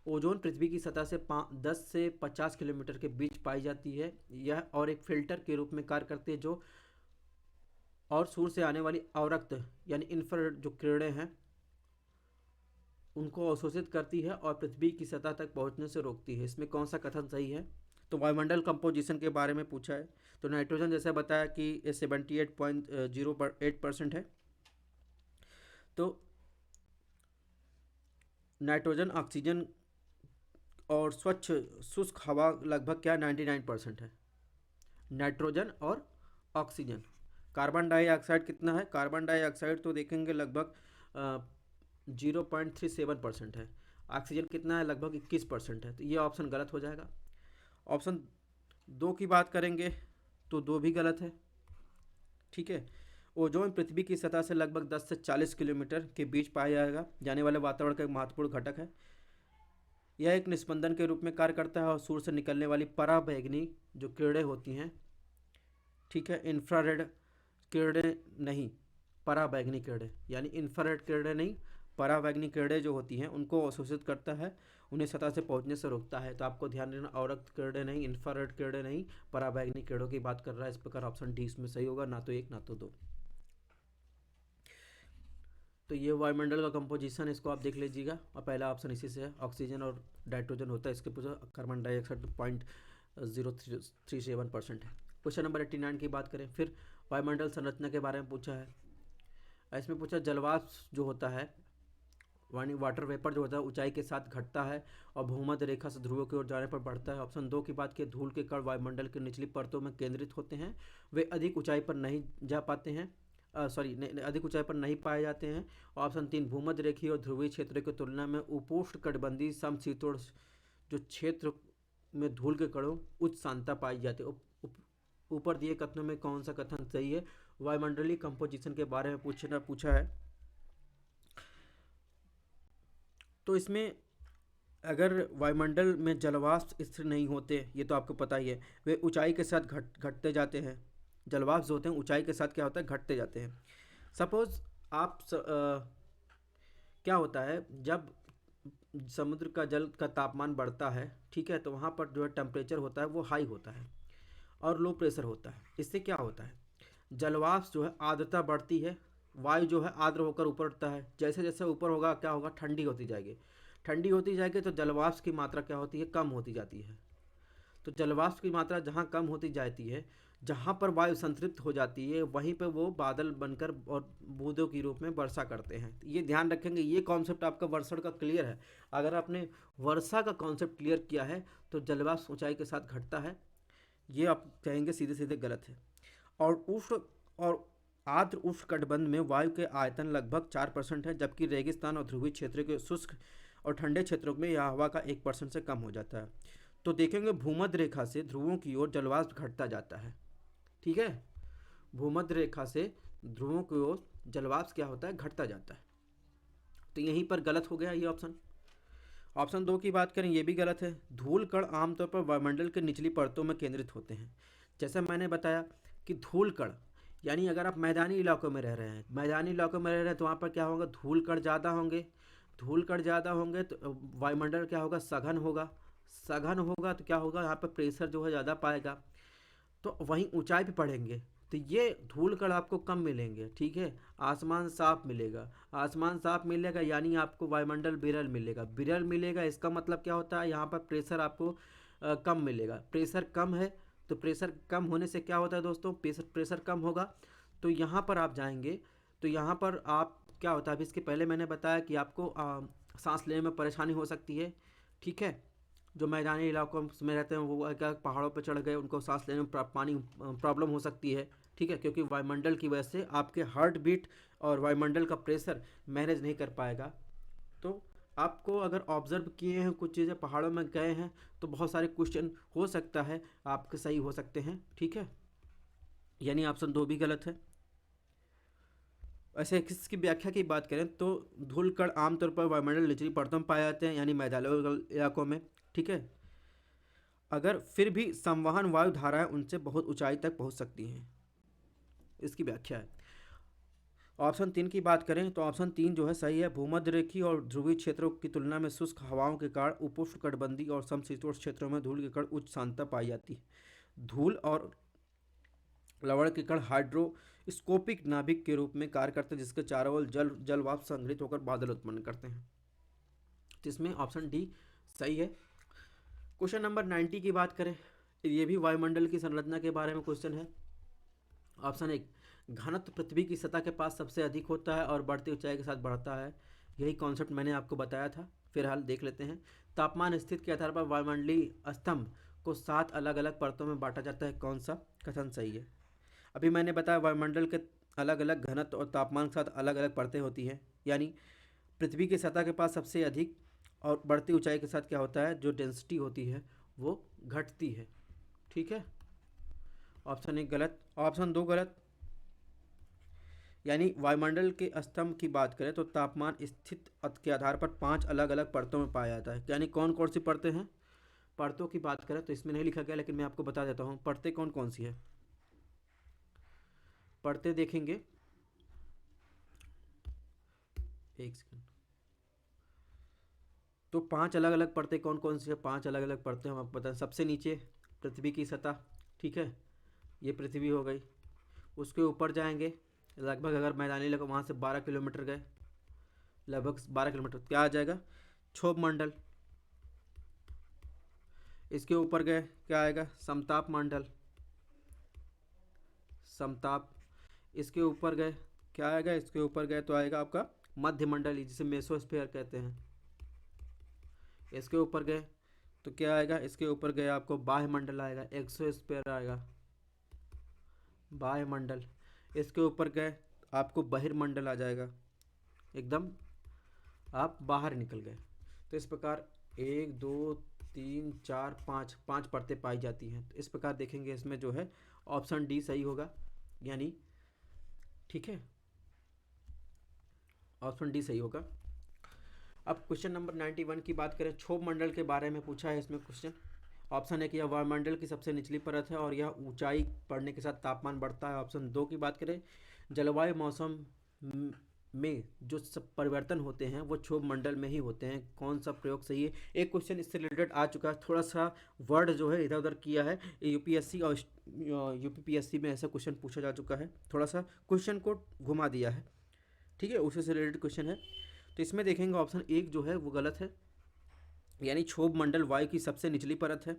ओजोन पृथ्वी की सतह से 10 से 50 किलोमीटर के बीच पाई जाती है, यह और एक फिल्टर के रूप में कार्य करती है, जो और सूर्य से आने वाली अवरक्त यानी इंफ्रारेड जो किरणें हैं उनको अवशोषित करती है और पृथ्वी की सतह तक पहुंचने से रोकती है। इसमें कौन सा कथन सही है, तो वायुमंडल कंपोजिशन के बारे में पूछा है, तो नाइट्रोजन जैसे बताया कि 78.08% है, तो नाइट्रोजन, ऑक्सीजन और स्वच्छ शुष्क हवा लगभग क्या 99% है, नाइट्रोजन और ऑक्सीजन। कार्बन डाइऑक्साइड कितना है, कार्बन डाइऑक्साइड तो देखेंगे लगभग 0.37% है, ऑक्सीजन कितना है, लगभग 21% है, तो ये ऑप्शन गलत हो जाएगा। ऑप्शन 2 की बात करेंगे तो 2 भी गलत है, ठीक है। ओजोन पृथ्वी की सतह से लगभग 10 से 40 किलोमीटर के बीच पाया जाने वाले वातावरण का एक महत्वपूर्ण घटक है, यह एक निस्पंदन के रूप में कार्य करता है और सूर्य से निकलने वाली पराबैंगनी जो किरणें होती हैं, ठीक है, इंफ्रारेड किरणें नहीं, पराबैंगनी किरणें, यानी इंफ्रारेड किरणें नहीं, परावैंगनिक किरणें जो होती हैं उनको अवशोषित करता है, उन्हें सतह से पहुंचने से रोकता है। तो आपको ध्यान देना, औरक्त किरणें नहीं, इंफ्रारेड किरणें नहीं, परावैंगनिक किरणों की बात कर रहा है। इस प्रकार ऑप्शन डी इसमें सही होगा, ना तो एक ना तो दो। तो ये वायुमंडल का कंपोजिशन, इसको आप देख लीजिएगा, और पहला ऑप्शन इसी से है, ऑक्सीजन और नाइट्रोजन होता है, इसके पूछा कार्बन डाइऑक्साइड 0.037% है। क्वेश्चन नंबर 89 की बात करें, फिर वायुमंडल संरचना के बारे में पूछा है। इसमें पूछा जलवाष्प जो होता है, यानी वाटर वेपर जो होता है, ऊंचाई के साथ घटता है और भूमध्य रेखा से ध्रुवों की ओर जाने पर बढ़ता है। ऑप्शन 2 की बात की, धूल के कण वायुमंडल की निचली परतों में केंद्रित होते हैं, वे अधिक ऊंचाई पर नहीं जा पाते हैं, अधिक ऊंचाई पर नहीं पाए जाते हैं। ऑप्शन 3, भूमध्य रेखीय और ध्रुवीय क्षेत्र की तुलना में उपोष्ण कटिबंधीय समशीतोष्ण जो क्षेत्र में धूल के कणों उच्च सांद्रता पाई जाती है। ऊपर दिए कथनों में कौन सा कथन सही है? वायुमंडलीय कंपोजिशन के बारे में पूछा है। तो इसमें अगर वायुमंडल में जलवाष्प स्थिर नहीं होते, ये तो आपको पता ही है, वे ऊंचाई के साथ घटते जाते हैं। जलवाष्प जो होते हैं ऊंचाई के साथ क्या होता है, घटते जाते हैं। सपोज आप क्या होता है, जब समुद्र का जल का तापमान बढ़ता है, ठीक है, तो वहाँ पर जो है टेम्परेचर होता है वो हाई होता है और लो प्रेशर होता है। इससे क्या होता है, जलवाष्प जो है आर्द्रता बढ़ती है, वायु जो है आर्द्र होकर ऊपर उठता है। जैसे जैसे ऊपर होगा क्या होगा, ठंडी होती जाएगी, ठंडी होती जाएगी तो जलवाष्प की मात्रा क्या होती है, कम होती जाती है। तो जलवाष्प की मात्रा जहाँ कम होती जाती है, जहाँ पर वायु संतृप्त हो जाती है, वहीं पर वो बादल बनकर और बूंदों के रूप में वर्षा करते हैं। ये ध्यान रखेंगे, ये कॉन्सेप्ट आपका वर्षण का क्लियर है। अगर आपने वर्षा का कॉन्सेप्ट क्लियर किया है तो जलवाष्प ऊंचाई के साथ घटता है, ये आप कहेंगे सीधे सीधे गलत है। और उष्ण और आर्द्र उष्णकटिबंध में वायु के आयतन लगभग 4% है, जबकि रेगिस्तान और ध्रुवीय क्षेत्र के शुष्क और ठंडे क्षेत्रों में यह हवा का 1% से कम हो जाता है। तो देखेंगे भूमध्य रेखा से ध्रुवों की ओर जलवाष्प घटता जाता है, ठीक है, भूमध्य रेखा से ध्रुवों की ओर जलवाष्प क्या होता है, घटता जाता है। तो यहीं पर गलत हो गया ये ऑप्शन। ऑप्शन 2 की बात करें, ये भी गलत है। धूल कण आमतौर पर वायुमंडल के निचली परतों में केंद्रित होते हैं। जैसे मैंने बताया कि धूल कण, यानी अगर आप मैदानी इलाकों में रह रहे हैं, मैदानी इलाकों में रह रहे हैं तो वहाँ पर क्या होगा, धूल कण ज़्यादा होंगे। धूल कण ज़्यादा होंगे तो वायुमंडल क्या होगा, सघन होगा। सघन होगा तो क्या होगा, यहाँ पर प्रेशर जो है ज़्यादा पाएगा, तो वहीं ऊंचाई पे पढ़ेंगे तो ये धूल कण आपको कम मिलेंगे, ठीक है। आसमान साफ मिलेगा, आसमान साफ मिलेगा यानी आपको वायुमंडल विरल मिलेगा, विरल मिलेगा इसका मतलब क्या होता है, यहाँ पर प्रेशर आपको कम मिलेगा। प्रेशर कम है तो प्रेशर कम होने से क्या होता है दोस्तों, प्रेशर कम होगा तो यहाँ पर आप जाएंगे, तो यहाँ पर आप क्या होता है, अभी इसके पहले मैंने बताया कि आपको सांस लेने में परेशानी हो सकती है, ठीक है। जो मैदानी इलाकों में रहते हैं वो क्या पहाड़ों पर चढ़ गए, उनको सांस लेने में पानी प्रॉब्लम हो सकती है, ठीक है, क्योंकि वायुमंडल की वजह से आपके हार्ट बीट और वायुमंडल का प्रेशर मैनेज नहीं कर पाएगा। तो आपको अगर ऑब्जर्व किए हैं कुछ चीज़ें, पहाड़ों में गए हैं, तो बहुत सारे क्वेश्चन हो सकता है आपके सही हो सकते हैं, ठीक है, यानी ऑप्शन 2 भी गलत है। ऐसे किसकी व्याख्या की बात करें तो धूल कण आमतौर पर वायुमंडल निचली परतों में पाए जाते हैं, यानी मैदानी इलाकों में, ठीक है। अगर फिर भी संवहन वायु धाराएं उनसे बहुत ऊंचाई तक पहुंच सकती हैं, इसकी व्याख्या है। ऑप्शन 3 की बात करें तो ऑप्शन 3 जो है सही है। भूमध्य रेखीय और ध्रुवीय क्षेत्रों की तुलना में शुष्क हवाओं के कारण उपोष्णकटिबंधीय और समशीतोष्ण क्षेत्रों में धूल के कण उच्च सांद्रता पाई जाती है। धूल और लवण के कण हाइड्रोस्कोपिक नाभिक के रूप में कार्य करते हैं, जिसके चारों ओर जल वाष्प संग्रहित होकर बादल उत्पन्न करते हैं। तो इसमें ऑप्शन डी सही है। क्वेश्चन नंबर 90 की बात करें, ये भी वायुमंडल की संरचना के बारे में क्वेश्चन है। ऑप्शन 1, घनत्व पृथ्वी की सतह के पास सबसे अधिक होता है और बढ़ती ऊंचाई के साथ बढ़ता है। यही कॉन्सेप्ट मैंने आपको बताया था, फिलहाल देख लेते हैं। तापमान स्थिति के आधार पर वायुमंडलीय स्तंभ को 7 अलग अलग परतों में बांटा जाता है, कौन सा कथन सही है? अभी मैंने बताया वायुमंडल के अलग अलग घनत्व और तापमान के साथ अलग अलग परतें होती हैं, यानी पृथ्वी की सतह के पास सबसे अधिक और बढ़ती ऊंचाई के साथ क्या होता है, जो डेंसिटी होती है वो घटती है, ठीक है। ऑप्शन 1 गलत, ऑप्शन 2 गलत। यानी वायुमंडल के स्तंभ की बात करें तो तापमान स्थित के आधार पर 5 अलग अलग परतों में पाया जाता है। यानी कौन कौन सी परतें हैं, परतों की बात करें तो इसमें नहीं लिखा गया, लेकिन मैं आपको बता देता हूँ परतें कौन कौन सी है। परतें देखेंगे, एक सेकंड, तो 5 अलग अलग परतें कौन कौन सी है? 5 अलग अलग परतें हम आपको बताएं। सबसे नीचे पृथ्वी की सतह, ठीक है, ये पृथ्वी हो गई। उसके ऊपर जाएंगे लगभग, अगर मैदानी इलाका वहाँ से 12 किलोमीटर गए, लगभग 12 किलोमीटर, क्या आ जाएगा? क्षोभ मंडल। इसके ऊपर गए, क्या आएगा? समताप मंडल, समताप। इसके ऊपर गए, क्या आएगा? इसके ऊपर गए तो आएगा आपका मध्य मंडल, जिसे मेसोस्फीयर कहते हैं। इसके ऊपर गए तो क्या आएगा? इसके ऊपर गए आपको बाह्य मंडल आएगा, एक्सोस्फीयर आएगा, बाह्य मंडल। इसके ऊपर गए आपको बहिर्मंडल आ जाएगा, एकदम आप बाहर निकल गए। तो इस प्रकार 1 2 3 4 5 5 परतें पाई जाती हैं। तो इस प्रकार देखेंगे इसमें जो है ऑप्शन डी सही होगा, यानी ठीक है, ऑप्शन डी सही होगा। अब क्वेश्चन नंबर 91 की बात करें, क्षोभ मंडल के बारे में पूछा है इसमें क्वेश्चन। ऑप्शन है कि यह वायुमंडल की सबसे निचली परत है और यह ऊंचाई बढ़ने के साथ तापमान बढ़ता है। ऑप्शन 2 की बात करें, जलवायु मौसम में जो सब परिवर्तन होते हैं वो क्षोभ मंडल में ही होते हैं। कौन सा प्रयोग सही है? एक क्वेश्चन इससे रिलेटेड आ चुका है, थोड़ा सा वर्ड जो है इधर उधर किया है, यूपीएससी और यूपीपीएससी में ऐसा क्वेश्चन पूछा जा चुका है, थोड़ा सा क्वेश्चन को घुमा दिया है, ठीक है, उसी से रिलेटेड क्वेश्चन है। तो इसमें देखेंगे ऑप्शन 1 जो है वो गलत है, यानी क्षोभ मंडल वायु की सबसे निचली परत है।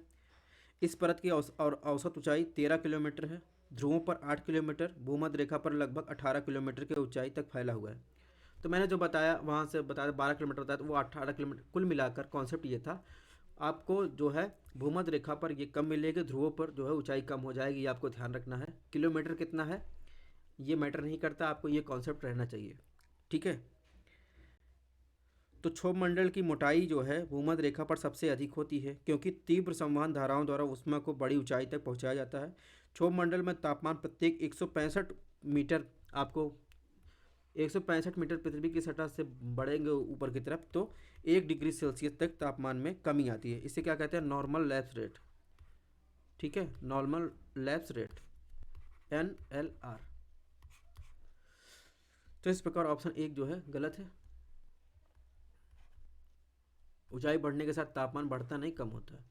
इस परत की औसत ऊंचाई 13 किलोमीटर है, ध्रुवों पर 8 किलोमीटर, भूमध्य रेखा पर लगभग 18 किलोमीटर की ऊंचाई तक फैला हुआ है। तो मैंने जो बताया वहाँ से बताया 12 किलोमीटर बताया, तो वो 18 किलोमीटर। कुल मिलाकर कॉन्सेप्ट ये था, आपको जो है भूमध्य रेखा पर ये कम मिलेगी, ध्रुवों पर जो है ऊंचाई कम हो जाएगी, ये आपको ध्यान रखना है। किलोमीटर कितना है ये मैटर नहीं करता, आपको ये कॉन्सेप्ट रहना चाहिए, ठीक है। तो क्षोभ मंडल की मोटाई जो है भूमध्य रेखा पर सबसे अधिक होती है, क्योंकि तीव्र संवहन धाराओं द्वारा ऊष्मा को बड़ी ऊंचाई तक पहुंचाया जाता है। क्षोभ मंडल में तापमान प्रत्येक 165 मीटर, आपको 165 मीटर पृथ्वी की सतह से बढ़ेंगे ऊपर की तरफ तो 1 डिग्री सेल्सियस तक तापमान में कमी आती है। इसे क्या कहते हैं? नॉर्मल लैप्स रेट, ठीक है, नॉर्मल लैप्स रेट, NLR। तो इस प्रकार ऑप्शन 1 जो है गलत है। ऊंचाई बढ़ने के साथ तापमान बढ़ता नहीं, कम होता है।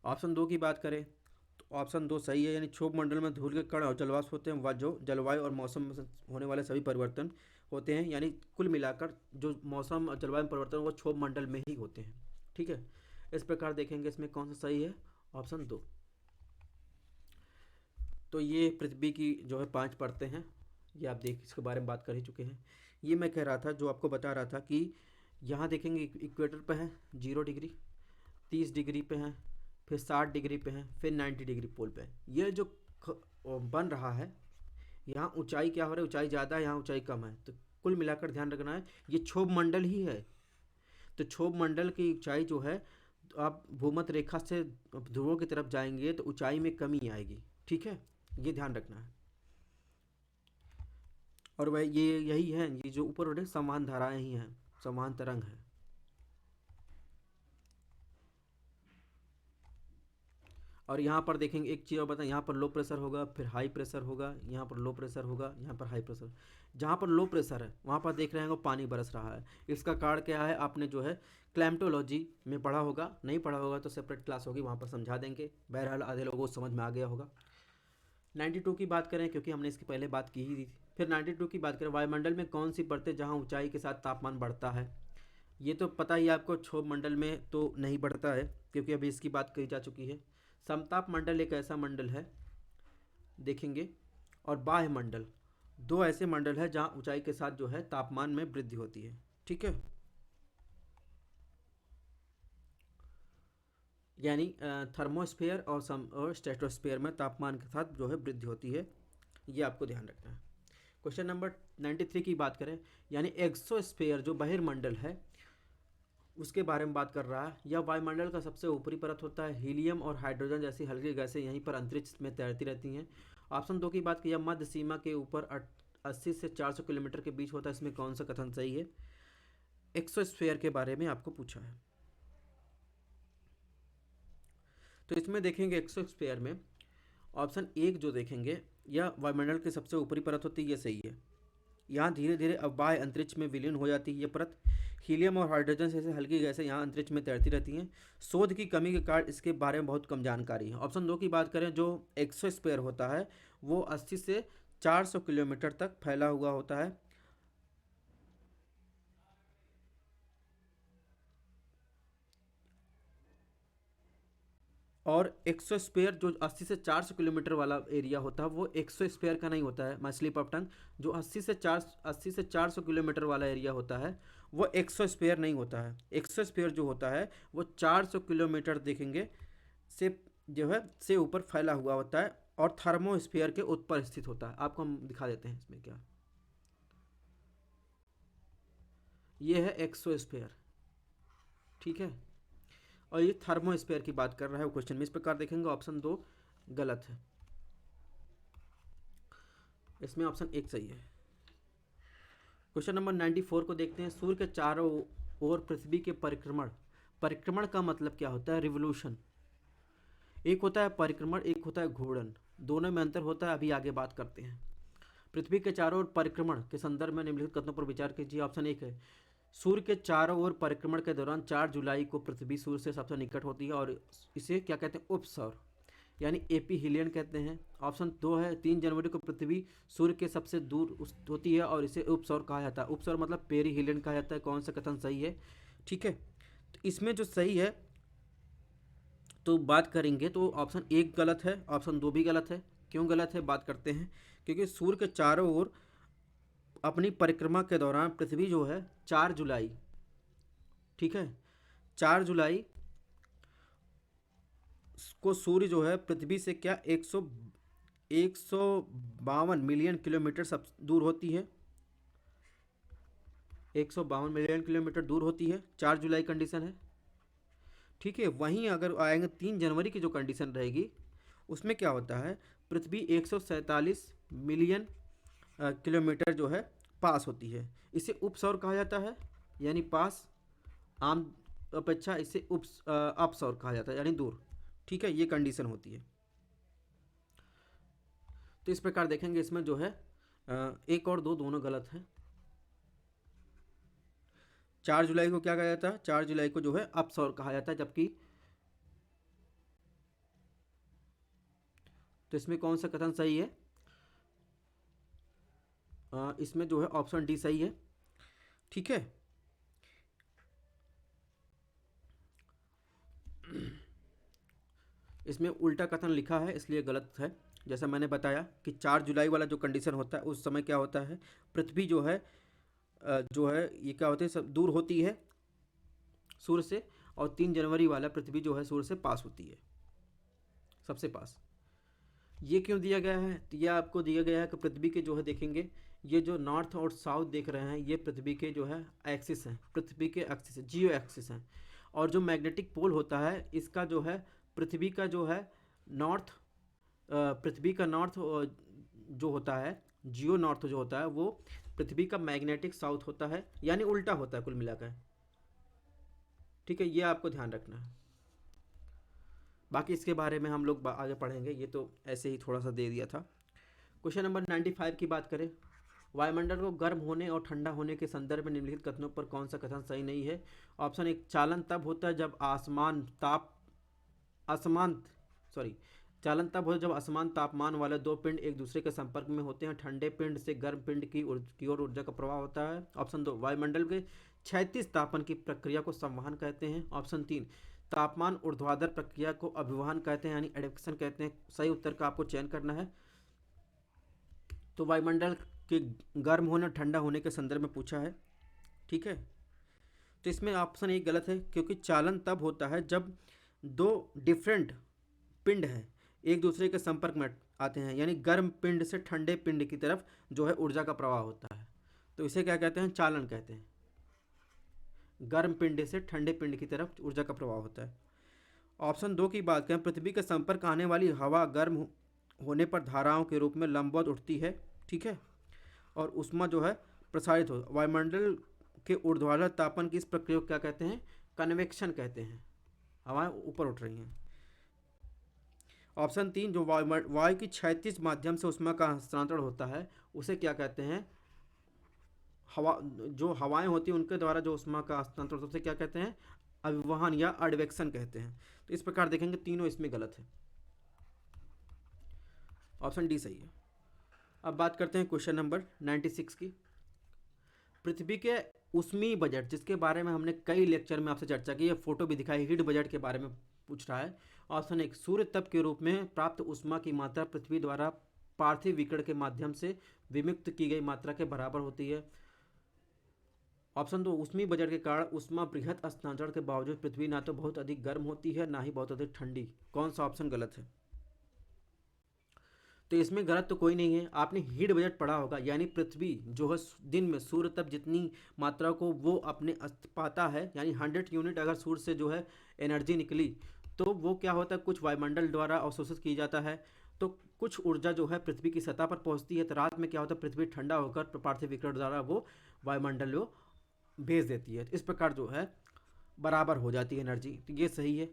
ऑप्शन 2 की बात करें तो ऑप्शन 2 सही है, यानी क्षोभ मंडल में धूल के कण और जलवाष्प होते हैं, जो जलवायु और मौसम में होने वाले सभी परिवर्तन होते हैं। यानी कुल मिलाकर जो मौसम और जलवायु में परिवर्तन वो क्षोभ मंडल में ही होते हैं, ठीक है। इस प्रकार देखेंगे इसमें कौन सा सही है, ऑप्शन 2। तो ये पृथ्वी की जो है 5 परतें हैं, ये आप देख इसके बारे में बात कर ही चुके हैं। ये मैं कह रहा था, जो आपको बता रहा था कि यहाँ देखेंगे इक्वेटर पे है 0 डिग्री, 30 डिग्री पे हैं, फिर 60 डिग्री पे हैं, फिर 90 डिग्री पोल पे है। ये जो बन रहा है, यहाँ ऊंचाई क्या हो रहा है? ऊंचाई ज़्यादा है, यहाँ ऊंचाई कम है। तो कुल मिलाकर ध्यान रखना है, ये क्षोभ मंडल ही है। तो क्षोभ मंडल की ऊंचाई जो है, तो आप भूमध्य रेखा से ध्रुवों की तरफ जाएंगे तो ऊंचाई में कमी आएगी, ठीक है, ये ध्यान रखना है। और वह ये यही है, ये जो ऊपर उठे समान धाराएं ही हैं, समान तरंग है। और यहाँ पर देखेंगे एक चीज़ और बताएं, यहाँ पर लो प्रेशर होगा, फिर हाई प्रेशर होगा, यहाँ पर लो प्रेशर होगा, यहाँ पर हाई प्रेशर। जहाँ पर लो प्रेशर है वहाँ पर देख रहे हैं पानी बरस रहा है। इसका कारण क्या है? आपने जो है क्लैम्टोलॉजी में पढ़ा होगा, नहीं पढ़ा होगा तो सेपरेट क्लास होगी, वहाँ पर समझा देंगे। बहरहाल आधे लोगों को समझ में आ गया होगा। 92 की बात करें, क्योंकि हमने इसकी पहले बात की ही थी। फिर 92 की बात करें, वायुमंडल में कौन सी परतें जहाँ ऊंचाई के साथ तापमान बढ़ता है? ये तो पता ही आपको, क्षोभ मंडल में तो नहीं बढ़ता है, क्योंकि अभी इसकी बात कही जा चुकी है। समताप मंडल एक ऐसा मंडल है, देखेंगे, और बाह्य मंडल, 2 ऐसे मंडल है जहाँ ऊंचाई के साथ जो है तापमान में वृद्धि होती है, ठीक है। यानी थर्मोस्फेयर और स्ट्रेटोस्फेयर में तापमान के साथ जो है वृद्धि होती है, ये आपको ध्यान रखना है। क्वेश्चन नंबर 93 की बात करें, यानी एक्सोस्फेयर जो बहिर्मंडल है उसके बारे में बात कर रहा है। यह वायुमंडल का सबसे ऊपरी परत होता है। हीलियम और हाइड्रोजन जैसी हल्की गैसें यहीं पर अंतरिक्ष में तैरती रहती हैं। ऑप्शन 2 की बात की, यह मध्य सीमा के ऊपर 80 से 400 किलोमीटर के बीच होता है। इसमें कौन सा कथन सही है? एक्सोस्फेयर के बारे में आपको पूछा है। तो इसमें देखेंगे एक्सोस्फेयर में ऑप्शन 1 जो देखेंगे, यह वायुमंडल की सबसे ऊपरी परत होती है, ये सही है। यहाँ धीरे धीरे अब बाह्य अंतरिक्ष में विलीन हो जाती है ये परत। हीलियम और हाइड्रोजन जैसे हल्की गैसें यहाँ अंतरिक्ष में तैरती रहती हैं। शोध की कमी के कारण इसके बारे में बहुत कम जानकारी है। ऑप्शन 2 की बात करें, जो एक्सोस्फीयर होता है वो 80 से 400 किलोमीटर तक फैला हुआ होता है। और एक्सोस्फीयर जो 80 से 400 किलोमीटर वाला एरिया होता है वो एक्सोस्फीयर का नहीं होता है, माय स्लिप ऑफ टंग। जो 80 से 400 किलोमीटर वाला एरिया होता है वो एक्सोस्फीयर नहीं होता है। एक्सोस्फीयर जो होता है वो 400 किलोमीटर देखेंगे से जो है से ऊपर फैला हुआ होता है और थर्मोस्फीयर के ऊपर स्थित होता है। आपको हम दिखा देते हैं इसमें क्या, ये है एक्सोस्फीयर, ठीक है। और ये थर्मोस्फीयर की बात कर रहा है वो क्वेश्चन में। इस प्रकार देखेंगे ऑप्शन 2 गलत है, इसमें ऑप्शन 1 सही है। क्वेश्चन नंबर 94 को देखते हैं। सूर्य के चारों ओर पृथ्वी के परिक्रमण, परिक्रमण का मतलब क्या होता है? रिवोल्यूशन। एक होता है परिक्रमण, एक होता है घूर्णन, दोनों में अंतर होता है, अभी आगे बात करते हैं। पृथ्वी के चारों ओर परिक्रमण के संदर्भ में निम्नलिखित कथनों पर विचार कीजिए। ऑप्शन 1 है, सूर्य के चारों ओर परिक्रमण के दौरान 4 जुलाई को पृथ्वी सूर्य से सबसे निकट होती है और इसे क्या कहते हैं? उपसौर, यानी एपीहीलियन कहते हैं। ऑप्शन 2 है, 3 जनवरी को पृथ्वी सूर्य के सबसे दूर होती है और इसे उपसौर कहा जाता है। उपसौर मतलब पेरीहीलियन कहा जाता है। कौन सा कथन सही है? ठीक है, तो इसमें जो सही है तो बात करेंगे तो ऑप्शन 1 गलत है, ऑप्शन 2 भी गलत है। क्यों गलत है बात करते हैं। क्योंकि सूर्य के चारों ओर अपनी परिक्रमा के दौरान पृथ्वी जो है 4 जुलाई, ठीक है, 4 जुलाई को सूर्य जो है पृथ्वी से क्या 152 मिलियन किलोमीटर सब दूर होती है। 152 मिलियन किलोमीटर दूर होती है, 4 जुलाई कंडीशन है, ठीक है। वहीं अगर आएंगे 3 जनवरी की जो कंडीशन रहेगी उसमें क्या होता है, पृथ्वी 147 मिलियन किलोमीटर जो है पास होती है। इसे उपसौर कहा जाता है, यानी पास। आम अपेक्षा इसे अपसौर कहा जाता है, यानी दूर, ठीक है। ये कंडीशन होती है। तो इस प्रकार देखेंगे इसमें जो है 1 और 2 दोनों गलत हैं। 4 जुलाई को क्या कहा जाता है? 4 जुलाई को जो है अपसौर कहा जाता है, जबकि तो इसमें कौन सा कथन सही है? इसमें जो है ऑप्शन डी सही है, ठीक है। इसमें उल्टा कथन लिखा है इसलिए गलत है। जैसा मैंने बताया कि 4 जुलाई वाला जो कंडीशन होता है उस समय क्या होता है, पृथ्वी जो है ये क्या होती है, सब दूर होती है सूर्य से। और 3 जनवरी वाला पृथ्वी जो है सूर्य से पास होती है, सबसे पास। ये क्यों दिया गया है? तो ये आपको दिया गया है कि पृथ्वी के जो है देखेंगे, ये जो नॉर्थ और साउथ देख रहे हैं ये पृथ्वी के जो है एक्सिस हैं, पृथ्वी के एक्सिस है, जियो एक्सिस हैं। और जो मैग्नेटिक पोल होता है इसका जो है पृथ्वी का जो है नॉर्थ, पृथ्वी का नॉर्थ जो होता है, जियो नॉर्थ जो होता है वो पृथ्वी का मैग्नेटिक साउथ होता है, यानी उल्टा होता है कुल मिलाकर, ठीक है। ये आपको ध्यान रखना है। बाकी इसके बारे में हम लोग आगे पढ़ेंगे, ये तो ऐसे ही थोड़ा सा दे दिया था। क्वेश्चन नंबर 95 की बात करें। वायुमंडल को गर्म होने और ठंडा होने के संदर्भ में निम्नलिखित कथनों पर कौन सा कथन सही नहीं है? ऑप्शन 1, चालन तब होता है जब चालन तब होता है जब असमान तापमान वाले 2 पिंड एक दूसरे के संपर्क में होते हैं। ठंडे पिंड से गर्म पिंड की ओर ऊर्जा का प्रवाह होता है। ऑप्शन 2, वायुमंडल के क्षैतिज तापन की प्रक्रिया को संवहन कहते हैं। ऑप्शन 3, तापमान ऊर्ध्वाधर प्रक्रिया को अभिवहन कहते हैं, यानी एडवेक्शन कहते हैं। सही उत्तर का आपको चयन करना है। तो वायुमंडल के गर्म होने और ठंडा होने के संदर्भ में पूछा है, ठीक है। तो इसमें ऑप्शन 1 गलत है, क्योंकि चालन तब होता है जब 2 डिफरेंट पिंड हैं एक दूसरे के संपर्क में आते हैं, यानी गर्म पिंड से ठंडे पिंड की तरफ जो है ऊर्जा का प्रवाह होता है, तो इसे क्या कहते हैं? चालन कहते हैं। गर्म पिंड से ठंडे पिंड की तरफ ऊर्जा का प्रवाह होता है। ऑप्शन 2 की बात करें, पृथ्वी के संपर्क आने वाली हवा गर्म होने पर धाराओं के रूप में लंबवत उठती है, ठीक है, और उष्मा जो है प्रसारित हो। वायुमंडल के ऊर्ध्वाधर तापन की इस प्रक्रिया को क्या कहते हैं? कन्वेक्शन कहते हैं, हवाएं ऊपर उठ रही हैं। ऑप्शन 3, जो वायु की क्षैतिज माध्यम से उष्मा का हस्तांतरण होता है उसे क्या कहते हैं? हवा, जो हवाएं होती हैं उनके द्वारा जो उष्मा का हस्तांतरण होता है उसे क्या कहते हैं? अभिवहन या एडवेक्शन कहते हैं। तो इस प्रकार देखेंगे तीनों इसमें गलत है, ऑप्शन डी सही है। अब बात करते हैं क्वेश्चन नंबर 96 की। पृथ्वी के उष्मीय बजट, जिसके बारे में हमने कई लेक्चर में आपसे चर्चा की है, फोटो भी दिखाई, हीट बजट के बारे में पूछ रहा है। ऑप्शन एक, सूर्य तप के रूप में प्राप्त उष्मा की मात्रा पृथ्वी द्वारा पार्थिव विकिरण के माध्यम से विमुक्त की गई मात्रा के बराबर होती है। ऑप्शन दो, उष्मीय बजट के कारण उष्मा बृहत हस्तांतरण के बावजूद पृथ्वी ना तो बहुत अधिक गर्म होती है ना ही बहुत अधिक ठंडी। कौन सा ऑप्शन गलत है? तो इसमें गलत तो कोई नहीं है। आपने हीट बजट पढ़ा होगा, यानी पृथ्वी जो है दिन में सूर्य तप जितनी मात्रा को वो अपने पाता है, यानी 100 यूनिट अगर सूर्य से जो है एनर्जी निकली, तो वो क्या होता है, कुछ वायुमंडल द्वारा अवशोषित की जाता है, तो कुछ ऊर्जा जो है पृथ्वी की सतह पर पहुंचती है। तो रात में क्या होता है, पृथ्वी ठंडा होकर पार्थिव विकिरण द्वारा वो वायुमंडल को भेज देती है। इस प्रकार जो है बराबर हो जाती है एनर्जी, तो ये सही है।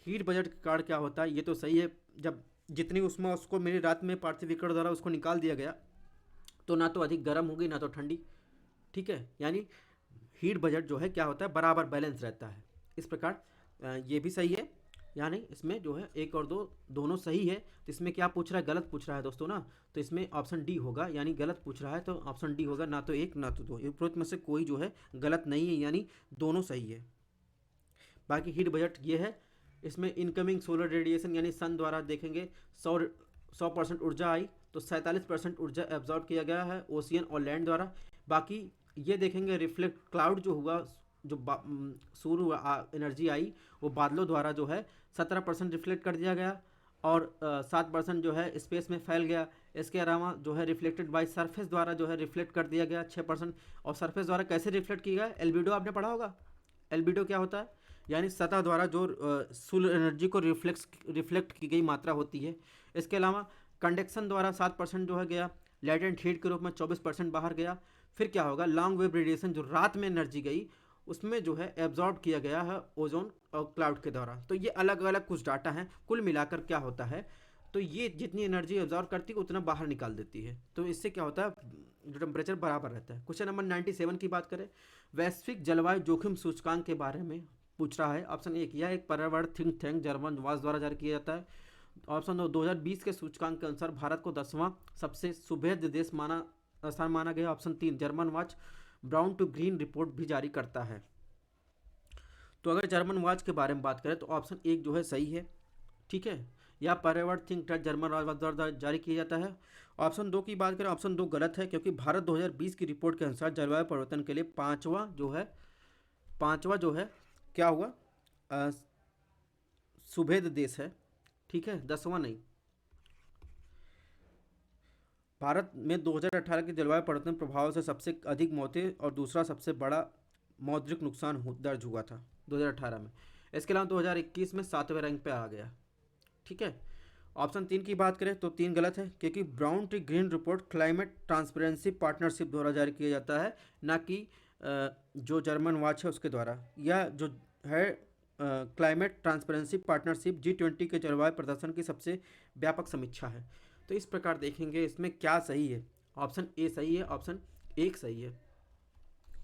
हीट बजट के कारण क्या होता है, ये तो सही है, जब जितनी उष्मा उसको मेरी रात में पार्थिव विकिरण द्वारा उसको निकाल दिया गया, तो ना तो अधिक गर्म होगी ना तो ठंडी। ठीक है, यानी हीट बजट जो है क्या होता है, बराबर बैलेंस रहता है। इस प्रकार ये भी सही है, यानी इसमें जो है एक और दो दोनों सही है। तो इसमें क्या पूछ रहा है, गलत पूछ रहा है दोस्तों ना, तो इसमें ऑप्शन डी होगा, यानी गलत पूछ रहा है तो ऑप्शन डी होगा, ना तो एक ना तो दो, उपरोक्त में से कोई जो है गलत नहीं है, यानी दोनों सही है। बाकी हीट बजट ये है, इसमें इनकमिंग सोलर रेडिएशन यानी सन द्वारा देखेंगे 100% ऊर्जा आई, तो 47% ऊर्जा एब्जॉर्ब किया गया है ओशियन और लैंड द्वारा। बाकी ये देखेंगे रिफ्लेक्ट क्लाउड जो हुआ, जो सूर्य एनर्जी आई वो बादलों द्वारा जो है 17% रिफ्लेक्ट कर दिया गया, और 7% जो है स्पेस में फैल गया। इसके अलावा जो है रिफ्लेक्टेड बाय सरफेस द्वारा जो है रिफ्लेक्ट कर दिया गया 6%। और सरफेस द्वारा कैसे रिफ्लेक्ट किया गया, एल्बिडो आपने पढ़ा होगा। एल्बिडो क्या होता है, यानी सतह द्वारा जो सोलर एनर्जी को रिफ्लेक्ट की गई मात्रा होती है। इसके अलावा कंडक्शन द्वारा 7% जो है गया, लेटेंट हीट के रूप में 24% बाहर गया। फिर क्या होगा, लॉन्ग वेव रेडिएशन जो रात में एनर्जी गई उसमें जो है एब्जॉर्ब किया गया है ओजोन और क्लाउड के द्वारा। तो ये अलग अलग कुछ डाटा हैं, कुल मिलाकर क्या होता है, तो ये जितनी एनर्जी एब्जॉर्ब करती है उतना बाहर निकाल देती है। तो इससे क्या होता है, जो टेम्परेचर बराबर रहता है। क्वेश्चन नंबर 97 की बात करें, वैश्विक जलवायु जोखिम सूचकांक के बारे में पूछ रहा है। ऑप्शन एक, यह एक पर्यावरण थिंक टैंक जर्मन वास द्वारा जारी किया जाता है। ऑप्शन दो, 2020 के सूचकांक के अनुसार भारत को 10वां सबसे सुभेद्य देश स्थान माना गया। ऑप्शन तीन, German watch brown to green report भी जारी करता है। तो अगर जर्मन वॉच के बारे में बात करें तो ऑप्शन एक जो है सही है, ठीक है, या पर्यावरण थिंक टैंक जर्मन वॉच द्वारा जारी किया जाता है। ऑप्शन दो की बात करें, ऑप्शन दो गलत है, क्योंकि भारत 2020 की रिपोर्ट के अनुसार जलवायु परिवर्तन के लिए पांचवा जो है क्या हुआ, सुभेद देश है, ठीक है, 10वां नहीं। भारत में 2018 के जलवायु परिवर्तन प्रभाव से सबसे अधिक मौतें और दूसरा सबसे बड़ा मौद्रिक नुकसान दर्ज हुआ था 2018 में। इसके अलावा 2021 में 7वें रैंक पे आ गया, ठीक है। ऑप्शन तीन की बात करें तो तीन गलत है, क्योंकि brown to green report climate transparency partnership द्वारा जारी किया जाता है, ना कि जो जर्मन वॉच है उसके द्वारा, या जो है क्लाइमेट ट्रांसपेरेंसी पार्टनरशिप G20 के जलवायु प्रदर्शन की सबसे व्यापक समीक्षा है। तो इस प्रकार देखेंगे इसमें क्या सही है, ऑप्शन ए सही है, ऑप्शन एक सही है।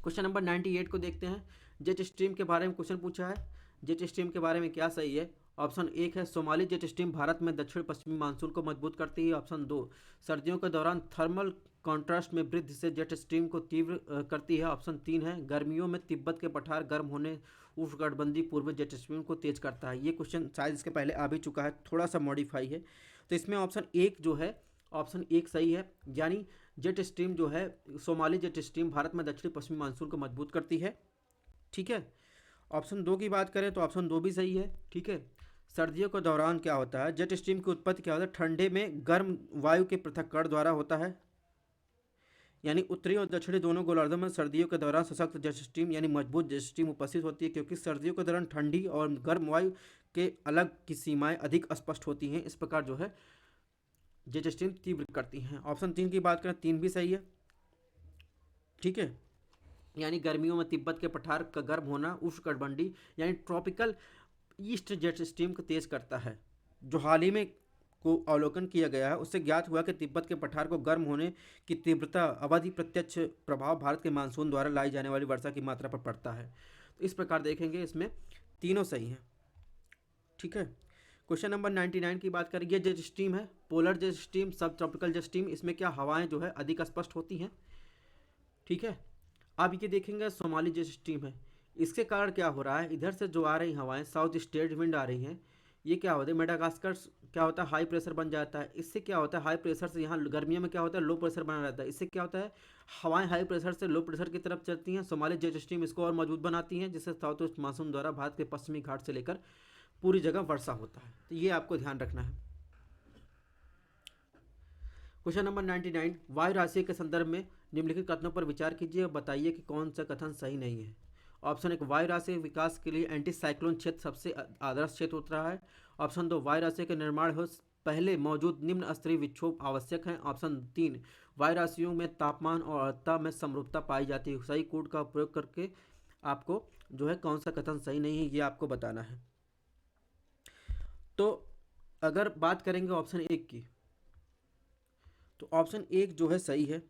क्वेश्चन नंबर 98 को देखते हैं। जेट स्ट्रीम के बारे में क्वेश्चन पूछा है, जेट स्ट्रीम के बारे में क्या सही है। ऑप्शन एक है, सोमाली जेट स्ट्रीम भारत में दक्षिण पश्चिमी मानसून को मजबूत करती है। ऑप्शन दो, सर्दियों के दौरान थर्मल कॉन्ट्रास्ट में वृद्धि से जेट स्ट्रीम को तीव्र करती है। ऑप्शन तीन है, गर्मियों में तिब्बत के पठार गर्म होने उष्णकटिबंधीय पूर्व जेट स्ट्रीम को तेज करता है। ये क्वेश्चन शायद इसके पहले आ भी चुका है, थोड़ा सा मॉडिफाई है। तो इसमें ऑप्शन एक जो है, ऑप्शन एक सही है, यानी जेट स्ट्रीम जो है, सोमाली जेट स्ट्रीम भारत में दक्षिण पश्चिमी मानसून को मजबूत करती है, ठीक है। ऑप्शन दो की बात करें तो ऑप्शन दो भी सही है, ठीक है। सर्दियों के दौरान क्या होता है, जेट स्ट्रीम की उत्पत्ति क्या होता है, ठंडे में गर्म वायु के पृथक्करण द्वारा होता है, यानी उत्तरी और दक्षिणी दोनों गोलार्धों में सर्दियों के दौरान सशक्त जेट स्ट्रीम यानी मजबूत जेट स्ट्रीम उपस्थित होती है, क्योंकि सर्दियों के दौरान ठंडी और गर्म वायु के अलग की सीमाएं अधिक स्पष्ट होती हैं। इस प्रकार जो है जेट स्ट्रीम तीव्र करती हैं। ऑप्शन तीन की बात करें, तीन भी सही है, ठीक है, यानी गर्मियों में तिब्बत के पठार का गर्म होना उष्णकटिबंधीय यानी ट्रॉपिकल ईस्ट जेट स्ट्रीम को तेज करता है, जो हाल ही में को अवलोकन किया गया है उससे ज्ञात हुआ कि तिब्बत के पठार को गर्म होने की तीव्रता अवधि प्रत्यक्ष प्रभाव भारत के मानसून द्वारा लाई जाने वाली वर्षा की मात्रा पर पड़ता है। तो इस प्रकार देखेंगे इसमें तीनों सही हैं। ठीक है, क्वेश्चन नंबर 99 की बात करें, ये जेट स्ट्रीम है, पोलर जेट स्ट्रीम, सब ट्रॉपिकल जेट स्ट्रीम, इसमें क्या हवाएं जो है अधिक स्पष्ट होती हैं। ठीक है, अब ये देखेंगे सोमाली जेट स्ट्रीम है, इसके कारण क्या हो रहा है, इधर से जो आ रही हवाएं साउथ स्टेट विंड आ रही हैं, ये क्या होता है मेडागास्कर क्या होता है हाई प्रेशर बन जाता है। इससे क्या होता है हाई प्रेशर से यहाँ गर्मियों में क्या होता है लो प्रेशर बना रहता है। इससे क्या होता है हवाएं हाई प्रेशर से लो प्रेशर की तरफ चलती हैं। सोमाली जेट स्ट्रीम इसको और मजबूत बनाती हैं जिससे साउथ वेस्ट मानसून द्वारा भारत के पश्चिमी घाट से लेकर पूरी जगह वर्षा होता है। तो ये आपको ध्यान रखना है। क्वेश्चन नंबर 99, वायु राशि के संदर्भ में निम्नलिखित कथनों पर विचार कीजिए और बताइए कि कौन सा कथन सही नहीं है। ऑप्शन 1, वायु राशि विकास के लिए एंटी साइक्लोन क्षेत्र सबसे आदर्श क्षेत्र होता है। ऑप्शन 2, वायु राशि के निर्माण हो पहले मौजूद निम्न स्तरीय विक्षोभ आवश्यक है। ऑप्शन 3, वायु राशियों में तापमान और आर्द्रता में समरूपता पाई जाती है। सही कोड का प्रयोग करके आपको जो है कौन सा कथन सही नहीं है ये आपको बताना है। तो अगर बात करेंगे ऑप्शन 1 की, तो ऑप्शन 1 जो है सही है,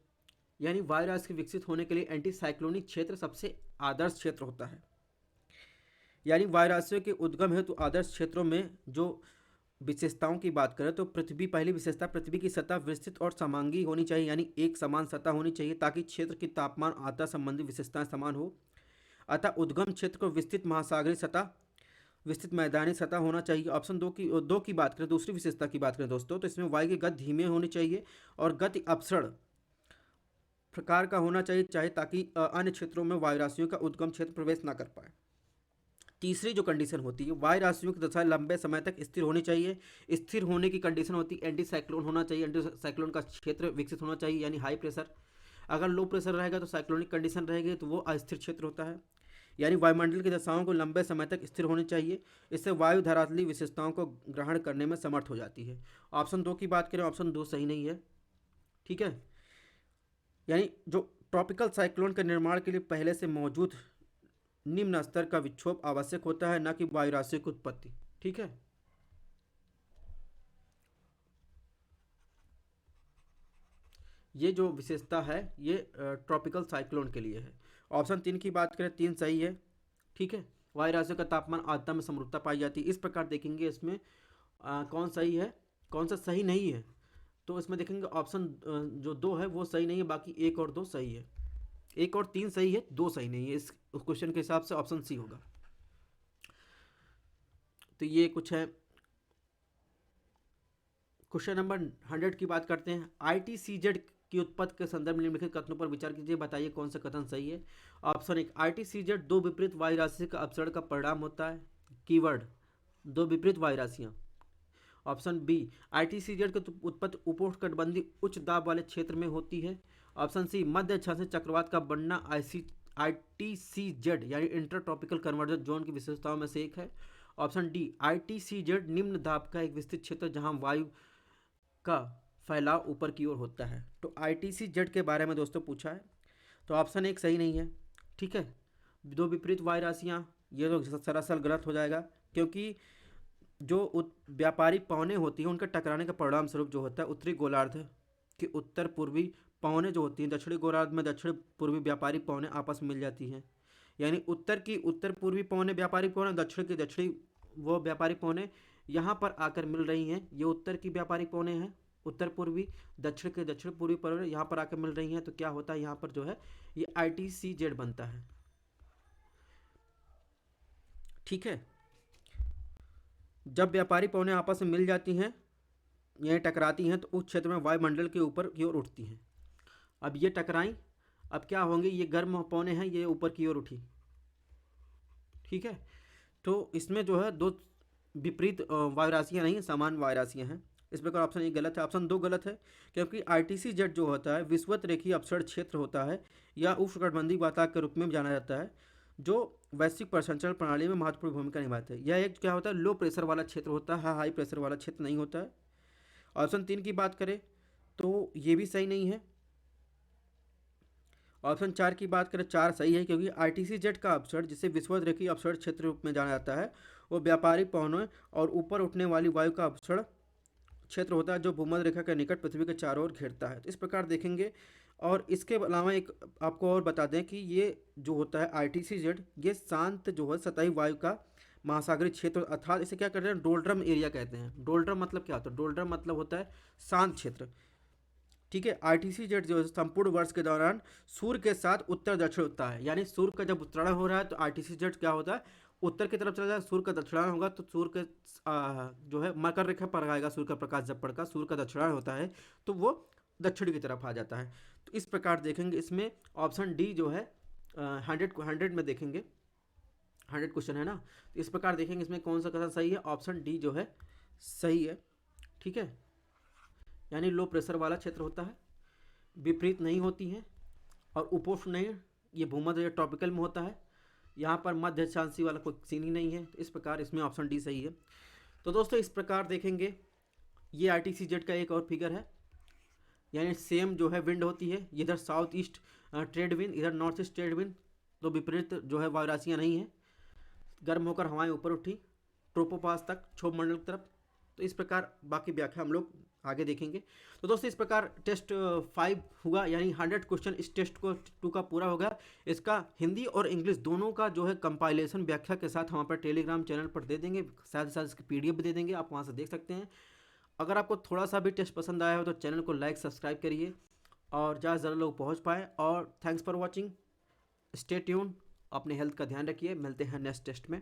यानी वायु राशि के विकसित होने के लिए एंटी साइक्लोनिक क्षेत्र सबसे आदर्श क्षेत्र होता है। यानी वायु राशियों के उद्गम हेतु आदर्श क्षेत्रों में जो विशेषताओं की बात करें तो पृथ्वी, पहली विशेषता पृथ्वी की सतह विस्तृत और समांगी होनी चाहिए, यानी एक समान सतह होनी चाहिए ताकि क्षेत्र की तापमान आर्द्रता संबंधी विशेषताएं समान हो। अतः उद्गम क्षेत्र को विस्तृत महासागरीय सतह, विस्तृत मैदानी सतह होना चाहिए। ऑप्शन 2 की बात करें, दूसरी विशेषता की बात करें दोस्तों, तो इसमें वायु की गति धीमे होनी चाहिए और गति अपसरण प्रकार का होना चाहिए चाहे ताकि अन्य क्षेत्रों में वायु राशियों का उद्गम क्षेत्र प्रवेश ना कर पाए। तीसरी जो कंडीशन होती है, वायु राशियों की दशा लंबे समय तक स्थिर होनी चाहिए। स्थिर होने की कंडीशन होती है एंटी साइक्लोन होना चाहिए, एंटी साइक्लोन का क्षेत्र विकसित होना चाहिए यानी हाई प्रेशर। अगर लो प्रेशर रहेगा तो साइक्लोनिक कंडीशन रहेगी तो वो अस्थिर क्षेत्र होता है। यानी वायुमंडल की दशाओं को लंबे समय तक स्थिर होनी चाहिए, इससे वायु धरातलीय विशेषताओं को ग्रहण करने में समर्थ हो जाती है। ऑप्शन 2 की बात करें, ऑप्शन 2 सही नहीं है। ठीक है, यानी जो ट्रॉपिकल साइक्लोन के निर्माण के लिए पहले से मौजूद निम्न स्तर का विक्षोभ आवश्यक होता है, न कि वायु राशि की उत्पत्ति। ठीक है, ये जो विशेषता है ये ट्रॉपिकल साइक्लोन के लिए है। ऑप्शन 3 की बात करें, 3 सही है। ठीक है, वायु राशियों का तापमान आर्द्रता में समरूपता पाई जाती है। इस प्रकार देखेंगे इसमें कौन सही है कौन सा सही नहीं है। तो इसमें देखेंगे ऑप्शन जो 2 है वो सही नहीं है, बाकी 1 और 2 सही है। 1 और 3 सही है, 2 सही नहीं है। इस क्वेश्चन के हिसाब से ऑप्शन सी होगा। तो ये कुछ है। क्वेश्चन नंबर 100 की बात करते हैं। ITCZ की उत्पत्ति के संदर्भ में निम्नलिखित कथनों पर विचार कीजिए, बताइए कौन सा कथन सही है। ऑप्शन 1, ITCZ दो विपरीत वायु राशि का अपसरण का परिणाम होता है। कीवर्ड दो विपरीत वायु राशियाँ। ऑप्शन बी, ITCZ की उत्पत्ति उपोष्णकटिबंधीय उच्च दाब वाले क्षेत्र में होती है। ऑप्शन सी, मध्य अक्षांश चक्रवात का बनना ITCZ यानी इंटर ट्रॉपिकल कन्वर्जन जोन की विशेषताओं में से एक है। ऑप्शन डी, ITCZ निम्न दाब का एक विस्तृत क्षेत्र जहां वायु का फैलाव ऊपर की ओर होता है। तो ITCZ के बारे में दोस्तों पूछा है, तो ऑप्शन 1 सही नहीं है। ठीक है, दो विपरीत वायु राशियाँ, ये तो सरासर गलत हो जाएगा, क्योंकि जो व्यापारी पवनें होती हैं उनके टकराने का परिणाम स्वरूप जो होता है उत्तरी गोलार्ध के उत्तर पूर्वी पवनें जो होती हैं दक्षिणी गोलार्ध में दक्षिण पूर्वी व्यापारी पवनें आपस में मिल जाती हैं। यानी उत्तर की उत्तर पूर्वी पवनें व्यापारी पवनें, दक्षिण की दक्षिणी वो व्यापारी पवनें यहाँ पर आकर मिल रही हैं। ये उत्तर की व्यापारी पवनें हैं, उत्तर पूर्वी, दक्षिण के दक्षिण पूर्वी पवनें यहाँ पर आकर मिल रही हैं। तो क्या होता है यहाँ पर जो है ये ITCZ बनता है। ठीक है, जब व्यापारी पवनें आपस में मिल जाती हैं, यह टकराती हैं, तो उस क्षेत्र में वायुमंडल के ऊपर की ओर उठती हैं। अब ये टकराई, अब क्या होंगे, ये गर्म पवनें हैं, ये ऊपर की ओर उठी। ठीक है, तो इसमें जो है दो विपरीत वायु राशियाँ नहीं, समान वायु राशियाँ हैं। इस प्रकार ऑप्शन 1 गलत है। ऑप्शन 2 गलत है, क्योंकि ITCZ जो होता है विषुवत रेखीय अपसरण क्षेत्र होता है या उष्णकटिबंधीय वातावरण के रूप में जाना जाता है, जो वैश्विक प्रसंचरण प्रणाली में महत्वपूर्ण भूमिका निभाता है। यह एक क्या होता है लो प्रेशर वाला क्षेत्र होता है, हाई प्रेशर वाला क्षेत्र नहीं होता है। ऑप्शन 3 की बात करें तो ये भी सही नहीं है। ऑप्शन 4 की बात करें, 4 सही है, क्योंकि ITCZ का अपसरण जिसे विषुवत रेखीय अपसरण क्षेत्र रूप में जाना जाता है वो व्यापारी पवनों और ऊपर उठने वाली वायु का अपसरण क्षेत्र होता है जो भूमध्य रेखा के निकट पृथ्वी के चारों ओर घेरता है। तो इस प्रकार देखेंगे। और इसके अलावा एक आपको और बता दें कि ये जो होता है ITCZ, ये शांत जो है सतही वायु का महासागरीय क्षेत्र, अर्थात इसे क्या कहते हैं, डोल्ड्रम एरिया कहते हैं। डोल्ड्रम मतलब क्या होता है? डोल्ड्रम मतलब होता है शांत क्षेत्र। ठीक है। ITCZ जो है संपूर्ण वर्ष के दौरान सूर्य के साथ उत्तर दक्षिण होता है, यानी सूर्य का जब उत्तरायण हो रहा है तो ITCZ क्या होता है, उत्तर की तरफ चला जाए। सूर्य का दक्षिणायन होगा तो सूर्य के जो है मकर रेखा पर आएगा, सूर्य का प्रकाश जब पड़ेगा, सूर्य का दक्षिणायन होता है तो वो दक्षिण की तरफ आ जाता है। तो इस प्रकार देखेंगे इसमें ऑप्शन डी जो है 100 में देखेंगे, 100 क्वेश्चन है ना, तो इस प्रकार देखेंगे इसमें कौन सा कथन सही है। ऑप्शन डी जो है सही है। ठीक है, यानी लो प्रेशर वाला क्षेत्र होता है, विपरीत नहीं होती है और उपोष्ण नहीं, ये भूमध्य या ट्रॉपिकल में होता है। यहाँ पर मध्य अक्षांशीय वाला कोई सीन ही नहीं है। तो इस प्रकार इसमें ऑप्शन डी सही है। तो दोस्तों इस प्रकार देखेंगे ये ITCZ का एक और फिगर है, यानी सेम जो है विंड होती है, इधर साउथ ईस्ट ट्रेड विंड, इधर नॉर्थ ईस्ट ट्रेड विंड, तो विपरीत जो है वायु राशियाँ नहीं हैं। गर्म होकर हवाएं ऊपर उठी ट्रोपोपास तक, क्षोभ मंडल की तरफ। तो इस प्रकार बाकी व्याख्या हम लोग आगे देखेंगे। तो दोस्तों इस प्रकार टेस्ट 5 हुआ, यानी 100 क्वेश्चन इस टेस्ट को 2 का पूरा हो गया। इसका हिंदी और इंग्लिश दोनों का जो है कंपाइलेशन व्याख्या के साथ हम पर टेलीग्राम चैनल पर दे देंगे, साथ ही साथ इसकी PDF भी दे देंगे, आप वहाँ से देख सकते हैं। अगर आपको थोड़ा सा भी टेस्ट पसंद आया हो तो चैनल को लाइक सब्सक्राइब करिए और ज़्यादा से ज़्यादा लोग पहुँच पाए। और thanks for watching, stay tune, अपने हेल्थ का ध्यान रखिए, मिलते हैं नेक्स्ट टेस्ट में।